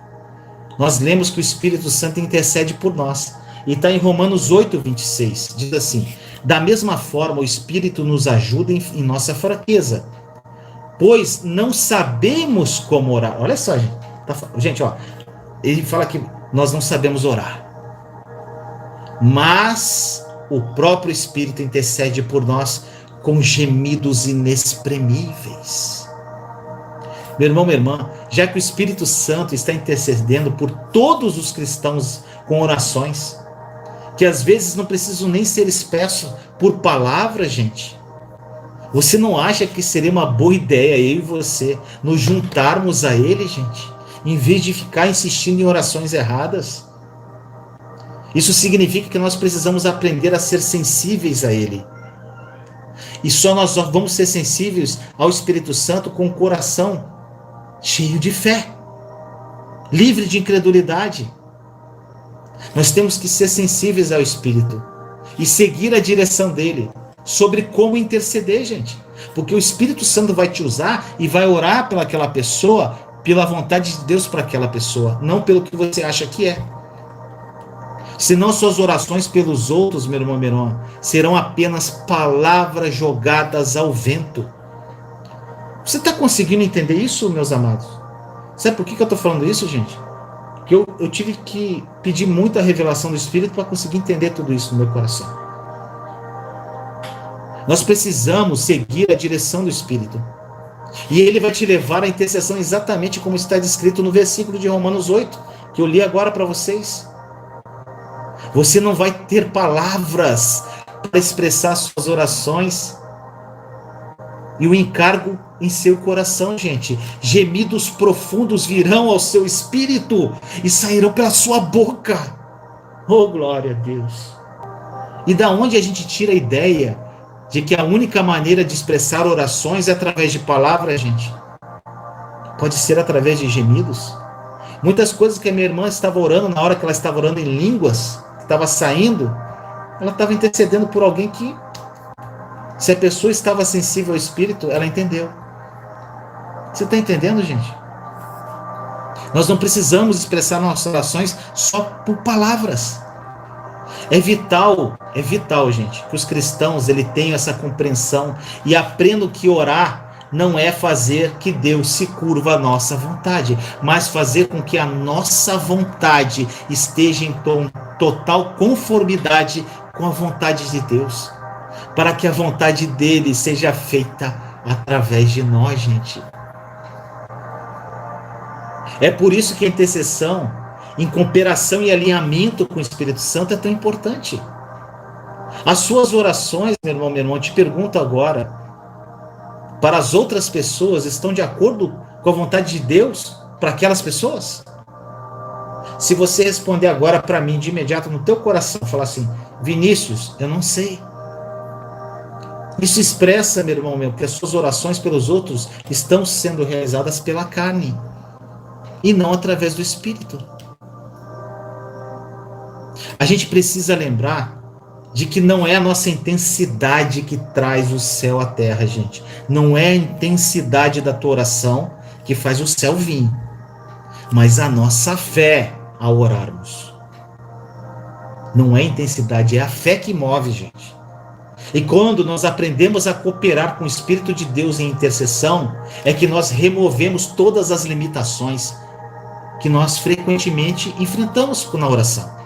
Nós lemos que o Espírito Santo intercede por nós. E está em Romanos 8:26. Diz assim: da mesma forma o Espírito nos ajuda em nossa fraqueza, pois não sabemos como orar. Olha só, gente. Gente, ó, ele fala que nós não sabemos orar, mas o próprio Espírito intercede por nós com gemidos inexprimíveis. Meu irmão, minha irmã, já que o Espírito Santo está intercedendo por todos os cristãos com orações, que às vezes não precisam nem ser expressos por palavras, gente, você não acha que seria uma boa ideia eu e você nos juntarmos a Ele, gente? Em vez de ficar insistindo em orações erradas? Isso significa que nós precisamos aprender a ser sensíveis a Ele. E só nós vamos ser sensíveis ao Espírito Santo com o coração cheio de fé, livre de incredulidade. Nós temos que ser sensíveis ao Espírito e seguir a direção dele sobre como interceder, gente. Porque o Espírito Santo vai te usar e vai orar pelaquela pessoa, pela vontade de Deus para aquela pessoa, não pelo que você acha que é. Senão suas orações pelos outros, meu irmão, minha irmã, serão apenas palavras jogadas ao vento. Você está conseguindo entender isso, meus amados? Sabe por que eu estou falando isso, gente? Porque eu tive que pedir muita revelação do Espírito para conseguir entender tudo isso no meu coração. Nós precisamos seguir a direção do Espírito. E ele vai te levar à intercessão exatamente como está descrito no versículo de Romanos 8, que eu li agora para vocês. Você não vai ter palavras para expressar suas orações e o encargo em seu coração, gente. Gemidos profundos virão ao seu espírito e sairão pela sua boca. Oh, glória a Deus! E da onde a gente tira a ideia de que a única maneira de expressar orações é através de palavras, gente? Pode ser através de gemidos. Muitas coisas que a minha irmã estava orando, na hora que ela estava orando em línguas, que estava saindo, ela estava intercedendo por alguém que, se a pessoa estava sensível ao Espírito, ela entendeu. Você está entendendo, gente? Nós não precisamos expressar nossas orações só por palavras. É vital, gente, que os cristãos tenham essa compreensão e aprendam que orar não é fazer que Deus se curva à nossa vontade, mas fazer com que a nossa vontade esteja em total conformidade com a vontade de Deus, para que a vontade dele seja feita através de nós, gente. É por isso que a intercessão, em cooperação e alinhamento com o Espírito Santo, é tão importante. As suas orações, meu irmão, eu te pergunto agora, para as outras pessoas, estão de acordo com a vontade de Deus para aquelas pessoas? Se você responder agora para mim, de imediato, no teu coração, falar assim: Vinícius, eu não sei. Isso expressa, meu irmão, que as suas orações pelos outros estão sendo realizadas pela carne e não através do Espírito. A gente precisa lembrar de que não é a nossa intensidade que traz o céu à terra, gente. Não é a intensidade da tua oração que faz o céu vir, mas a nossa fé ao orarmos. Não é a intensidade, é a fé que move, gente. E quando nós aprendemos a cooperar com o Espírito de Deus em intercessão, é que nós removemos todas as limitações que nós frequentemente enfrentamos na oração.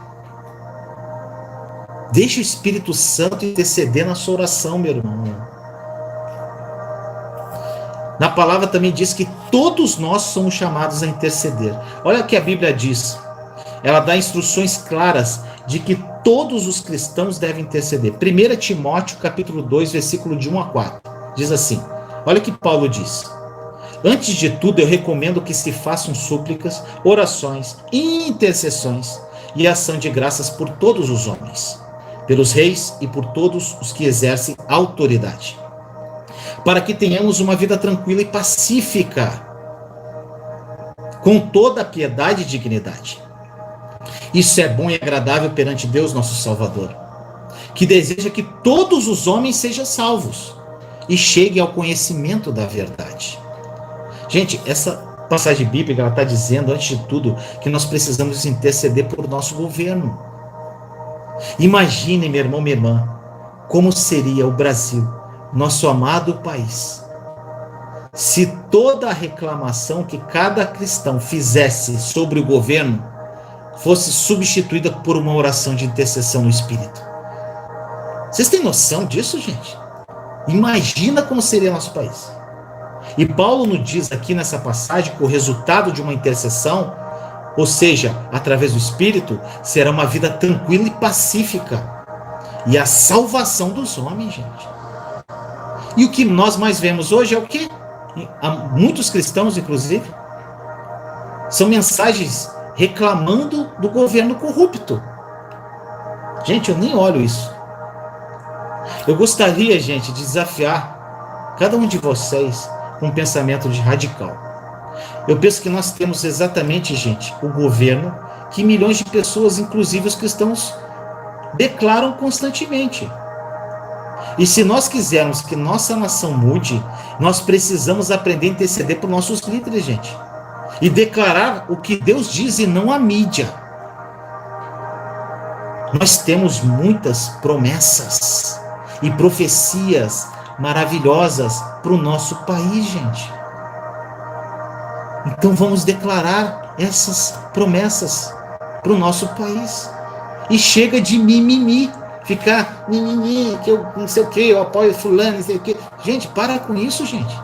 Deixe o Espírito Santo interceder na sua oração, meu irmão. Na palavra também diz que todos nós somos chamados a interceder. Olha o que a Bíblia diz. Ela dá instruções claras de que todos os cristãos devem interceder. 1 Timóteo, capítulo 2, versículo de 1 a 4. Diz assim, olha o que Paulo diz. Antes de tudo, eu recomendo que se façam súplicas, orações, intercessões e ação de graças por todos os homens, pelos reis e por todos os que exercem autoridade, para que tenhamos uma vida tranquila e pacífica, com toda a piedade e dignidade. Isso é bom e agradável perante Deus, nosso Salvador, que deseja que todos os homens sejam salvos e cheguem ao conhecimento da verdade. Gente, essa passagem bíblica ela está dizendo, antes de tudo, que nós precisamos interceder por nosso governo. Imagine, meu irmão, minha irmã, como seria o Brasil, nosso amado país, se toda a reclamação que cada cristão fizesse sobre o governo fosse substituída por uma oração de intercessão no Espírito. Vocês têm noção disso, gente? Imagina como seria nosso país. E Paulo nos diz aqui nessa passagem que o resultado de uma intercessão, ou seja, através do Espírito, será uma vida tranquila e pacífica e a salvação dos homens, gente. E o que nós mais vemos hoje é o quê? Há muitos cristãos, inclusive, são mensagens reclamando do governo corrupto. Gente, eu nem olho isso. Eu gostaria, gente, de desafiar cada um de vocês com um pensamento de radical. Eu penso que nós temos exatamente, gente, o governo que milhões de pessoas, inclusive os cristãos, declaram constantemente. E se nós quisermos que nossa nação mude, nós precisamos aprender a interceder por nossos líderes, gente. E declarar o que Deus diz e não a mídia. Nós temos muitas promessas e profecias maravilhosas para o nosso país, gente. Então vamos declarar essas promessas para o nosso país. E chega de mimimi. ficar, que eu não sei o que, eu apoio fulano, não sei o que. Gente, para com isso, gente.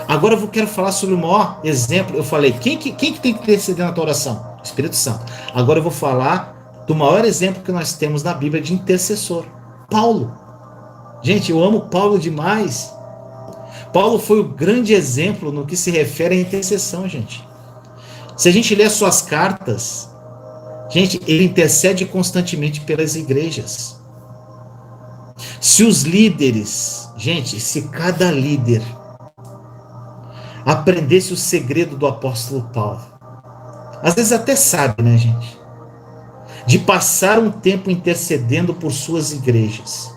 Agora eu quero falar sobre o maior exemplo. Eu falei, quem que tem que interceder na tua oração? O Espírito Santo. Agora eu vou falar do maior exemplo que nós temos na Bíblia de intercessor. Paulo. Gente, eu amo Paulo demais. Paulo foi o grande exemplo no que se refere à intercessão, gente. Se a gente ler as suas cartas, gente, ele intercede constantemente pelas igrejas. Se os líderes, gente, se cada líder aprendesse o segredo do apóstolo Paulo, às vezes até sabe, né, gente? De passar um tempo intercedendo por suas igrejas,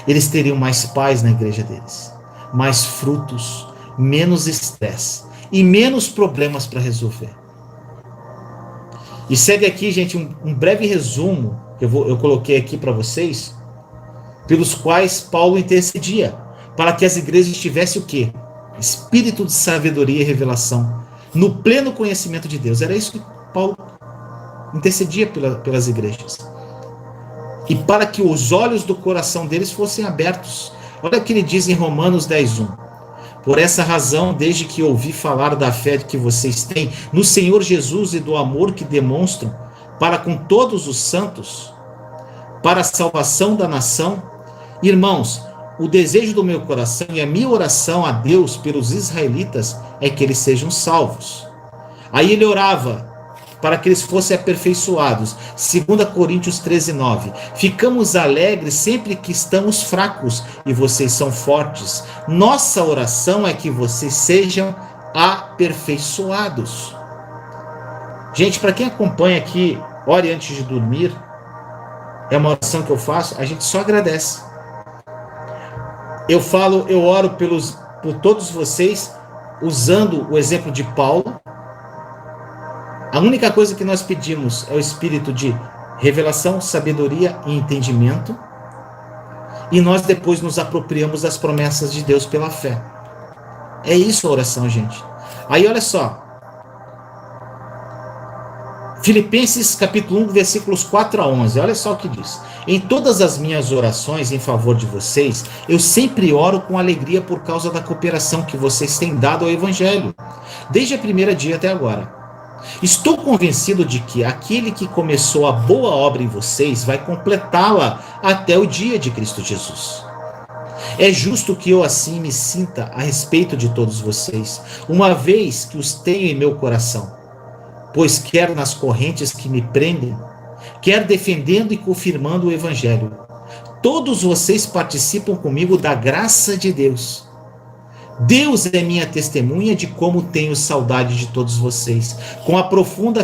eles teriam mais paz na igreja deles, mais frutos, menos estresse e menos problemas para resolver. E segue aqui, gente, um breve resumo que eu coloquei aqui para vocês, pelos quais Paulo intercedia, para que as igrejas tivessem o quê? Espírito de sabedoria e revelação, no pleno conhecimento de Deus. Era isso que Paulo intercedia pelas igrejas. E para que os olhos do coração deles fossem abertos. Olha o que ele diz em Romanos 10:1. Por essa razão, desde que ouvi falar da fé que vocês têm no Senhor Jesus e do amor que demonstram para com todos os santos, para a salvação da nação, irmãos, o desejo do meu coração e a minha oração a Deus pelos israelitas é que eles sejam salvos. Aí ele orava para que eles fossem aperfeiçoados. 2 Coríntios 13:9. Ficamos alegres sempre que estamos fracos e vocês são fortes. Nossa oração é que vocês sejam aperfeiçoados. Gente, para quem acompanha aqui, ore antes de dormir, é uma oração que eu faço, a gente só agradece. Eu oro por todos vocês, usando o exemplo de Paulo. A única coisa que nós pedimos é o espírito de revelação, sabedoria e entendimento. E nós depois nos apropriamos das promessas de Deus pela fé. É isso a oração, gente. Aí olha só. Filipenses capítulo 1, versículos 4-11. Olha só o que diz. Em todas as minhas orações em favor de vocês, eu sempre oro com alegria por causa da cooperação que vocês têm dado ao Evangelho, desde a primeira dia até agora. Estou convencido de que aquele que começou a boa obra em vocês vai completá-la até o dia de Cristo Jesus. É justo que eu assim me sinta a respeito de todos vocês, uma vez que os tenho em meu coração, pois quer nas correntes que me prendem, quer defendendo e confirmando o Evangelho, todos vocês participam comigo da graça de Deus. Deus é minha testemunha de como tenho saudade de todos vocês, com a profunda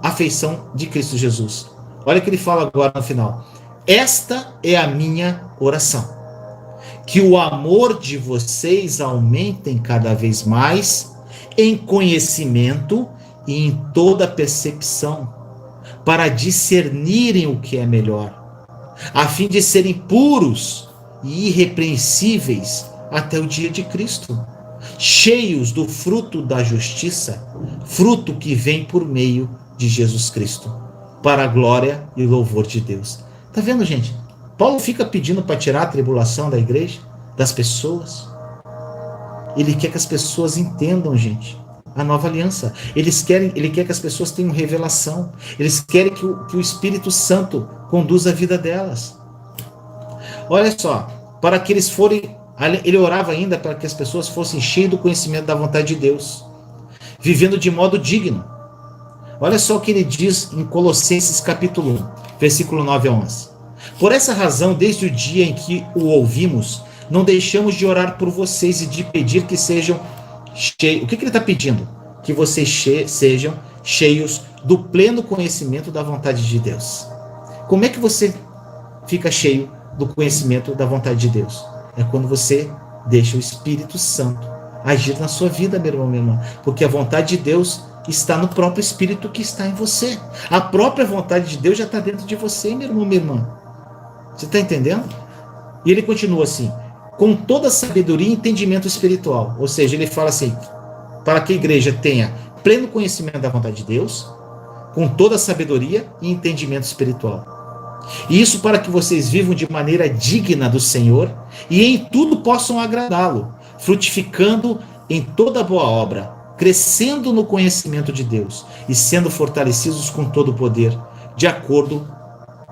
afeição de Cristo Jesus. Olha o que ele fala agora no final. Esta é a minha oração, que o amor de vocês aumentem cada vez mais em conhecimento e em toda percepção, para discernirem o que é melhor, a fim de serem puros e irrepreensíveis até o dia de Cristo, cheios do fruto da justiça, fruto que vem por meio de Jesus Cristo, para a glória e louvor de Deus. Tá vendo, gente? Paulo fica pedindo para tirar a tribulação da igreja, das pessoas. Ele quer que as pessoas entendam, gente, a nova aliança. Ele quer que as pessoas tenham revelação. Eles querem que o Espírito Santo conduza a vida delas. Olha só, para que eles forem... Ele orava ainda para que as pessoas fossem cheias do conhecimento da vontade de Deus, vivendo de modo digno. Olha só o que ele diz em Colossenses capítulo 1, versículo 9-11. Por essa razão, desde o dia em que o ouvimos, não deixamos de orar por vocês e de pedir que sejam cheios. O que ele está pedindo? Que vocês sejam cheios do pleno conhecimento da vontade de Deus. Como é que você fica cheio do conhecimento da vontade de Deus? É quando você deixa o Espírito Santo agir na sua vida, meu irmão, minha irmã. Porque a vontade de Deus está no próprio Espírito que está em você. A própria vontade de Deus já está dentro de você, meu irmão, minha irmã. Você está entendendo? E ele continua assim, com toda sabedoria e entendimento espiritual. Ou seja, ele fala assim, para que a igreja tenha pleno conhecimento da vontade de Deus, com toda a sabedoria e entendimento espiritual. E isso para que vocês vivam de maneira digna do Senhor e em tudo possam agradá-lo, frutificando em toda boa obra, crescendo no conhecimento de Deus e sendo fortalecidos com todo o poder, de acordo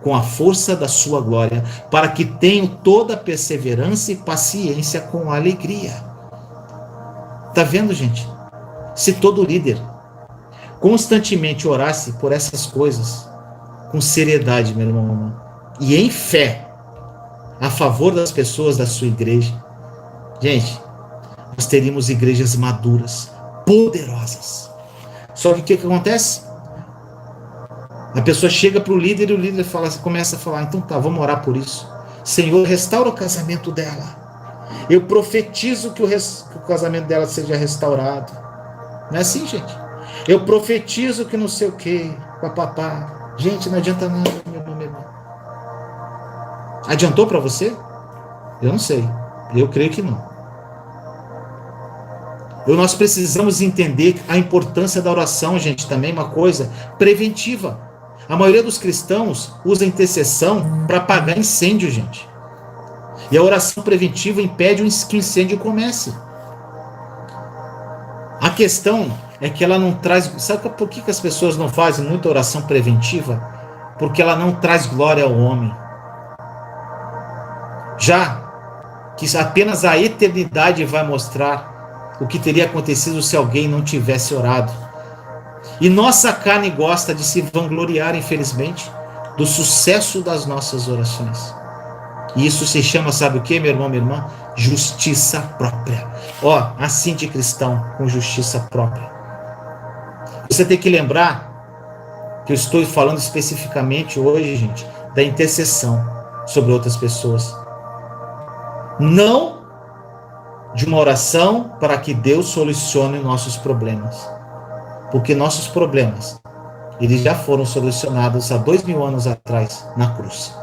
com a força da sua glória, para que tenham toda a perseverança e paciência com alegria. Tá vendo, gente? Se todo líder constantemente orasse por essas coisas, com seriedade, meu irmão, irmã, e em fé, a favor das pessoas da sua igreja, gente, nós teríamos igrejas maduras, poderosas. Só que o que acontece? A pessoa chega para o líder e o líder começa a falar, então tá, vamos orar por isso. Senhor, restaura o casamento dela. Eu profetizo que o casamento dela seja restaurado. Não é assim, gente? Eu profetizo que não sei o que, papapá. Gente, não adianta nada, meu irmão. Adiantou para você? Eu não sei. Eu creio que não. Nós precisamos entender a importância da oração, gente, também uma coisa preventiva. A maioria dos cristãos usa a intercessão para apagar incêndio, gente. E a oração preventiva impede que o incêndio comece. A questão é que ela não traz... Sabe por que as pessoas não fazem muita oração preventiva? Porque ela não traz glória ao homem. Já que apenas a eternidade vai mostrar o que teria acontecido se alguém não tivesse orado. E nossa carne gosta de se vangloriar, infelizmente, do sucesso das nossas orações. E isso se chama, sabe o que, meu irmão, minha irmã? Justiça própria. Ó, assim de cristão, com justiça própria. Você tem que lembrar que eu estou falando especificamente hoje, gente, da intercessão sobre outras pessoas. Não de uma oração para que Deus solucione nossos problemas. Porque nossos problemas, eles já foram solucionados há 2000 anos atrás, na cruz.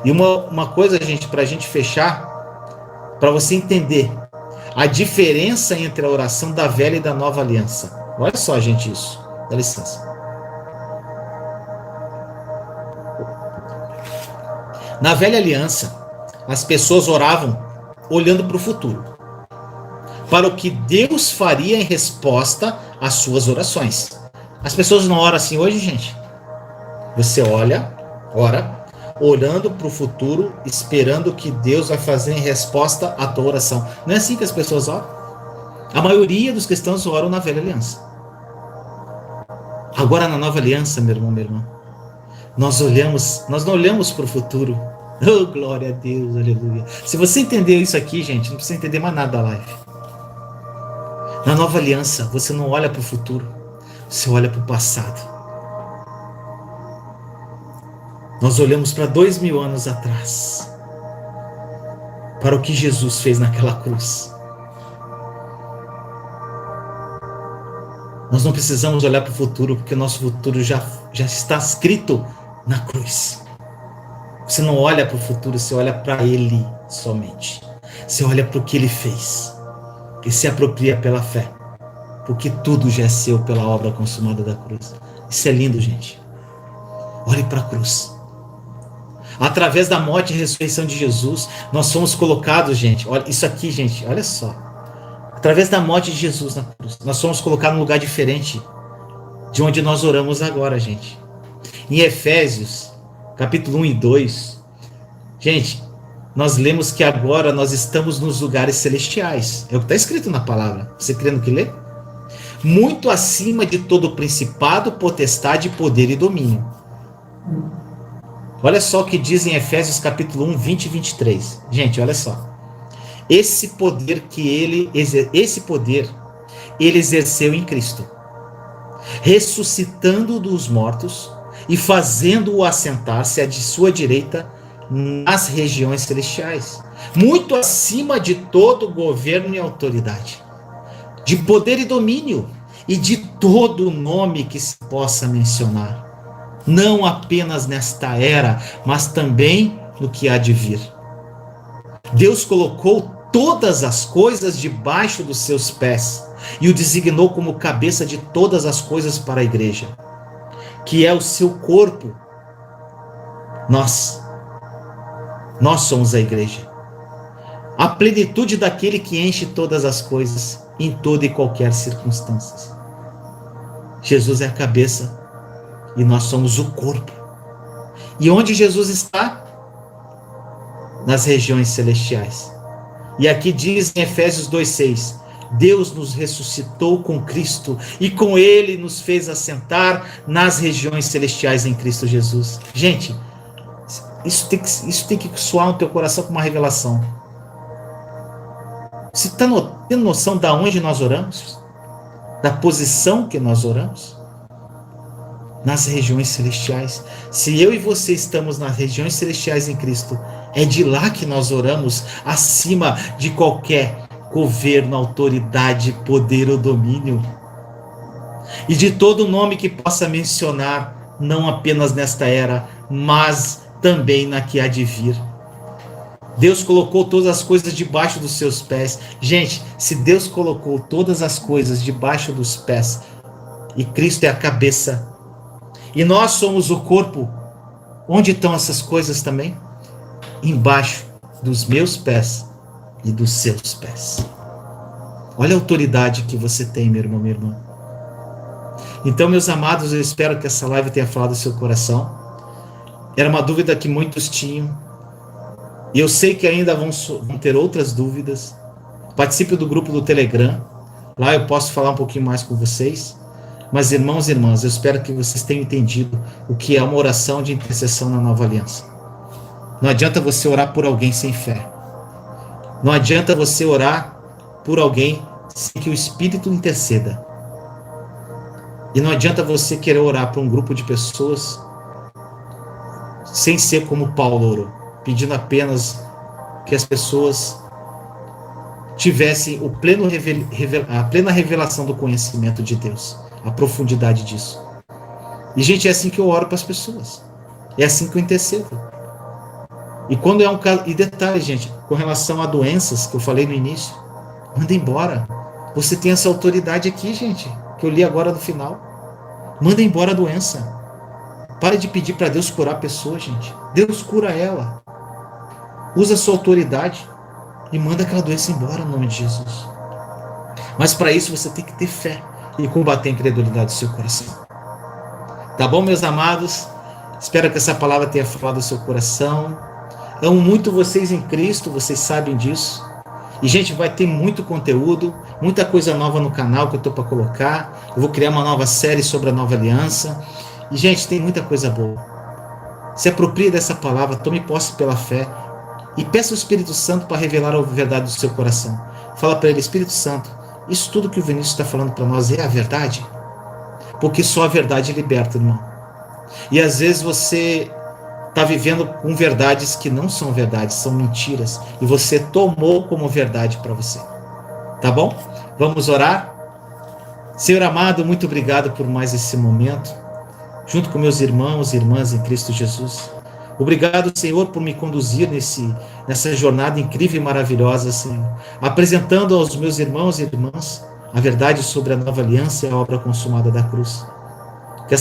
E uma coisa, gente, para a gente fechar, para você entender a diferença entre a oração da velha e da nova aliança. Olha só, gente, isso. Dá licença. Na velha aliança, as pessoas oravam olhando para o futuro, para o que Deus faria em resposta às suas orações. As pessoas não oram assim hoje, gente. Você ora, olhando para o futuro, esperando o que Deus vai fazer em resposta à tua oração. Não é assim que as pessoas oram? A maioria dos cristãos oram na velha aliança. Agora na nova aliança, meu irmão, minha irmã, nós não olhamos para o futuro. Oh, glória a Deus, aleluia. Se você entendeu isso aqui, gente, não precisa entender mais nada da live. Na nova aliança, você não olha para o futuro, você olha para o passado. Nós olhamos para 2000 anos atrás, para o que Jesus fez naquela cruz. Nós não precisamos olhar para o futuro, porque o nosso futuro já está escrito na cruz. Você não olha para o futuro, você olha para Ele somente. Você olha para o que Ele fez. E se apropria pela fé. Porque tudo já é seu pela obra consumada da cruz. Isso é lindo, gente. Olhe para a cruz. Através da morte e ressurreição de Jesus, nós somos colocados, gente. Olha isso aqui, gente. Olha só. Através da morte de Jesus na cruz, nós somos colocados num lugar diferente de onde nós oramos agora, gente. Em Efésios, capítulo 1 e 2, gente, nós lemos que agora nós estamos nos lugares celestiais. É o que está escrito na palavra. Você crê no que lê? Muito acima de todo principado, potestade, poder e domínio. Olha só o que diz em Efésios capítulo 1, 20 e 23. Gente, olha só. Esse poder ele exerceu em Cristo, ressuscitando dos mortos e fazendo-o assentar-se à de sua direita nas regiões celestiais, muito acima de todo governo e autoridade, de poder e domínio, e de todo nome que se possa mencionar, não apenas nesta era, mas também no que há de vir. Deus colocou todas as coisas debaixo dos seus pés e o designou como cabeça de todas as coisas para a igreja, que é o seu corpo. Nós somos a igreja. A plenitude daquele que enche todas as coisas, em toda e qualquer circunstância. Jesus é a cabeça e nós somos o corpo. E onde Jesus está? Nas regiões celestiais. E aqui diz em Efésios 2:6, Deus nos ressuscitou com Cristo e com Ele nos fez assentar nas regiões celestiais em Cristo Jesus. Gente, isso tem que soar no teu coração com uma revelação. Você está tendo noção de onde nós oramos? Da posição que nós oramos? Nas regiões celestiais. Se eu e você estamos nas regiões celestiais em Cristo, é de lá que nós oramos, acima de qualquer governo, autoridade, poder ou domínio. E de todo nome que possa mencionar, não apenas nesta era, mas também na que há de vir. Deus colocou todas as coisas debaixo dos seus pés. Gente, se Deus colocou todas as coisas debaixo dos pés, e Cristo é a cabeça, e nós somos o corpo, onde estão essas coisas também? Embaixo dos meus pés e dos seus pés. Olha a autoridade que você tem, meu irmão, minha irmã. Então, meus amados, eu espero que essa live tenha falado ao seu coração. Era uma dúvida que muitos tinham, e eu sei que ainda vão ter outras dúvidas. Participe do grupo do Telegram, lá eu posso falar um pouquinho mais com vocês. Mas, irmãos e irmãs, eu espero que vocês tenham entendido o que é uma oração de intercessão na nova aliança. Não adianta você orar por alguém sem fé. Não adianta você orar por alguém sem que o Espírito interceda. E não adianta você querer orar por um grupo de pessoas sem ser como Paulo orou, pedindo apenas que as pessoas tivessem a plena revelação do conhecimento de Deus, a profundidade disso. E, gente, é assim que eu oro para as pessoas. É assim que eu intercedo. E quando é um caso... E detalhe, gente, com relação a doenças, que eu falei no início, manda embora. Você tem essa autoridade aqui, gente, que eu li agora no final. Manda embora a doença. Pare de pedir para Deus curar a pessoa, gente. Deus cura ela. Usa a sua autoridade e manda aquela doença embora no nome de Jesus. Mas para isso você tem que ter fé e combater a incredulidade do seu coração. Tá bom, meus amados? Espero que essa palavra tenha falado ao seu coração. Amo muito vocês em Cristo, vocês sabem disso. E, gente, vai ter muito conteúdo, muita coisa nova no canal que eu estou para colocar. Eu vou criar uma nova série sobre a nova aliança. E, gente, tem muita coisa boa. Se aproprie dessa palavra, tome posse pela fé e peça ao Espírito Santo para revelar a verdade do seu coração. Fala para ele: Espírito Santo, isso tudo que o Vinícius está falando para nós é a verdade? Porque só a verdade liberta, irmão. E às vezes você está vivendo com verdades que não são verdades, são mentiras. E você tomou como verdade para você. Tá bom? Vamos orar? Senhor amado, muito obrigado por mais esse momento, junto com meus irmãos e irmãs em Cristo Jesus. Obrigado, Senhor, por me conduzir nessa jornada incrível e maravilhosa, Senhor, apresentando aos meus irmãos e irmãs a verdade sobre a nova aliança e a obra consumada da cruz. Que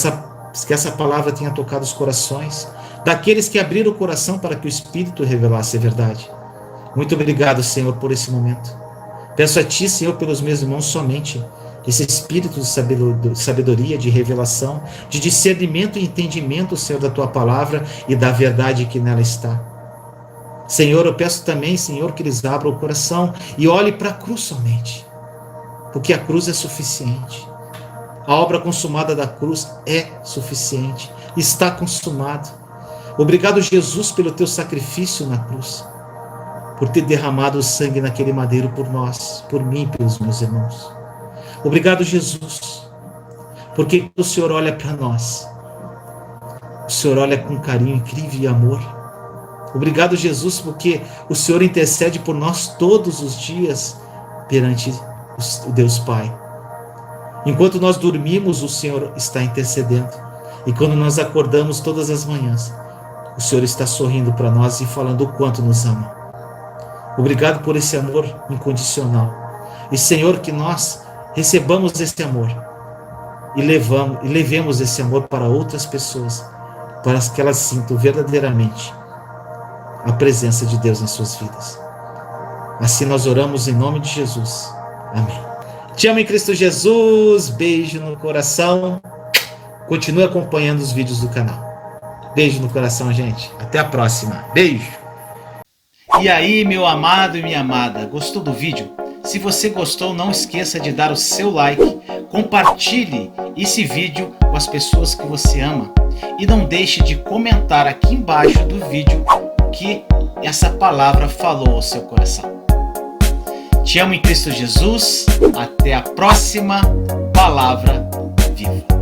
essa palavra tenha tocado os corações daqueles que abriram o coração para que o Espírito revelasse a verdade. Muito obrigado, Senhor, por esse momento. Peço a Ti, Senhor, pelos meus irmãos somente esse espírito de sabedoria, de revelação, de discernimento e entendimento, Senhor, da Tua palavra e da verdade que nela está. Senhor, eu peço também, Senhor, que eles abram o coração e olhem para a cruz somente, porque a cruz é suficiente. A obra consumada da cruz é suficiente, está consumado. Obrigado, Jesus, pelo Teu sacrifício na cruz, por ter derramado o sangue naquele madeiro por nós, por mim e pelos meus irmãos. Obrigado, Jesus, porque quando o Senhor olha para nós, o Senhor olha com carinho incrível e amor. Obrigado, Jesus, porque o Senhor intercede por nós todos os dias perante o Deus Pai. Enquanto nós dormimos, o Senhor está intercedendo. E quando nós acordamos todas as manhãs, o Senhor está sorrindo para nós e falando o quanto nos ama. Obrigado por esse amor incondicional. E, Senhor, que nós recebamos esse amor e levemos esse amor para outras pessoas, para que elas sintam verdadeiramente a presença de Deus em suas vidas. Assim nós oramos em nome de Jesus. Amém. Te amo em Cristo Jesus. Beijo no coração. Continue acompanhando os vídeos do canal. Beijo no coração, gente. Até a próxima. Beijo. E aí, meu amado e minha amada, gostou do vídeo? Se você gostou, não esqueça de dar o seu like, compartilhe esse vídeo com as pessoas que você ama e não deixe de comentar aqui embaixo do vídeo o que essa palavra falou ao seu coração. Te amo em Cristo Jesus. Até a próxima Palavra Viva.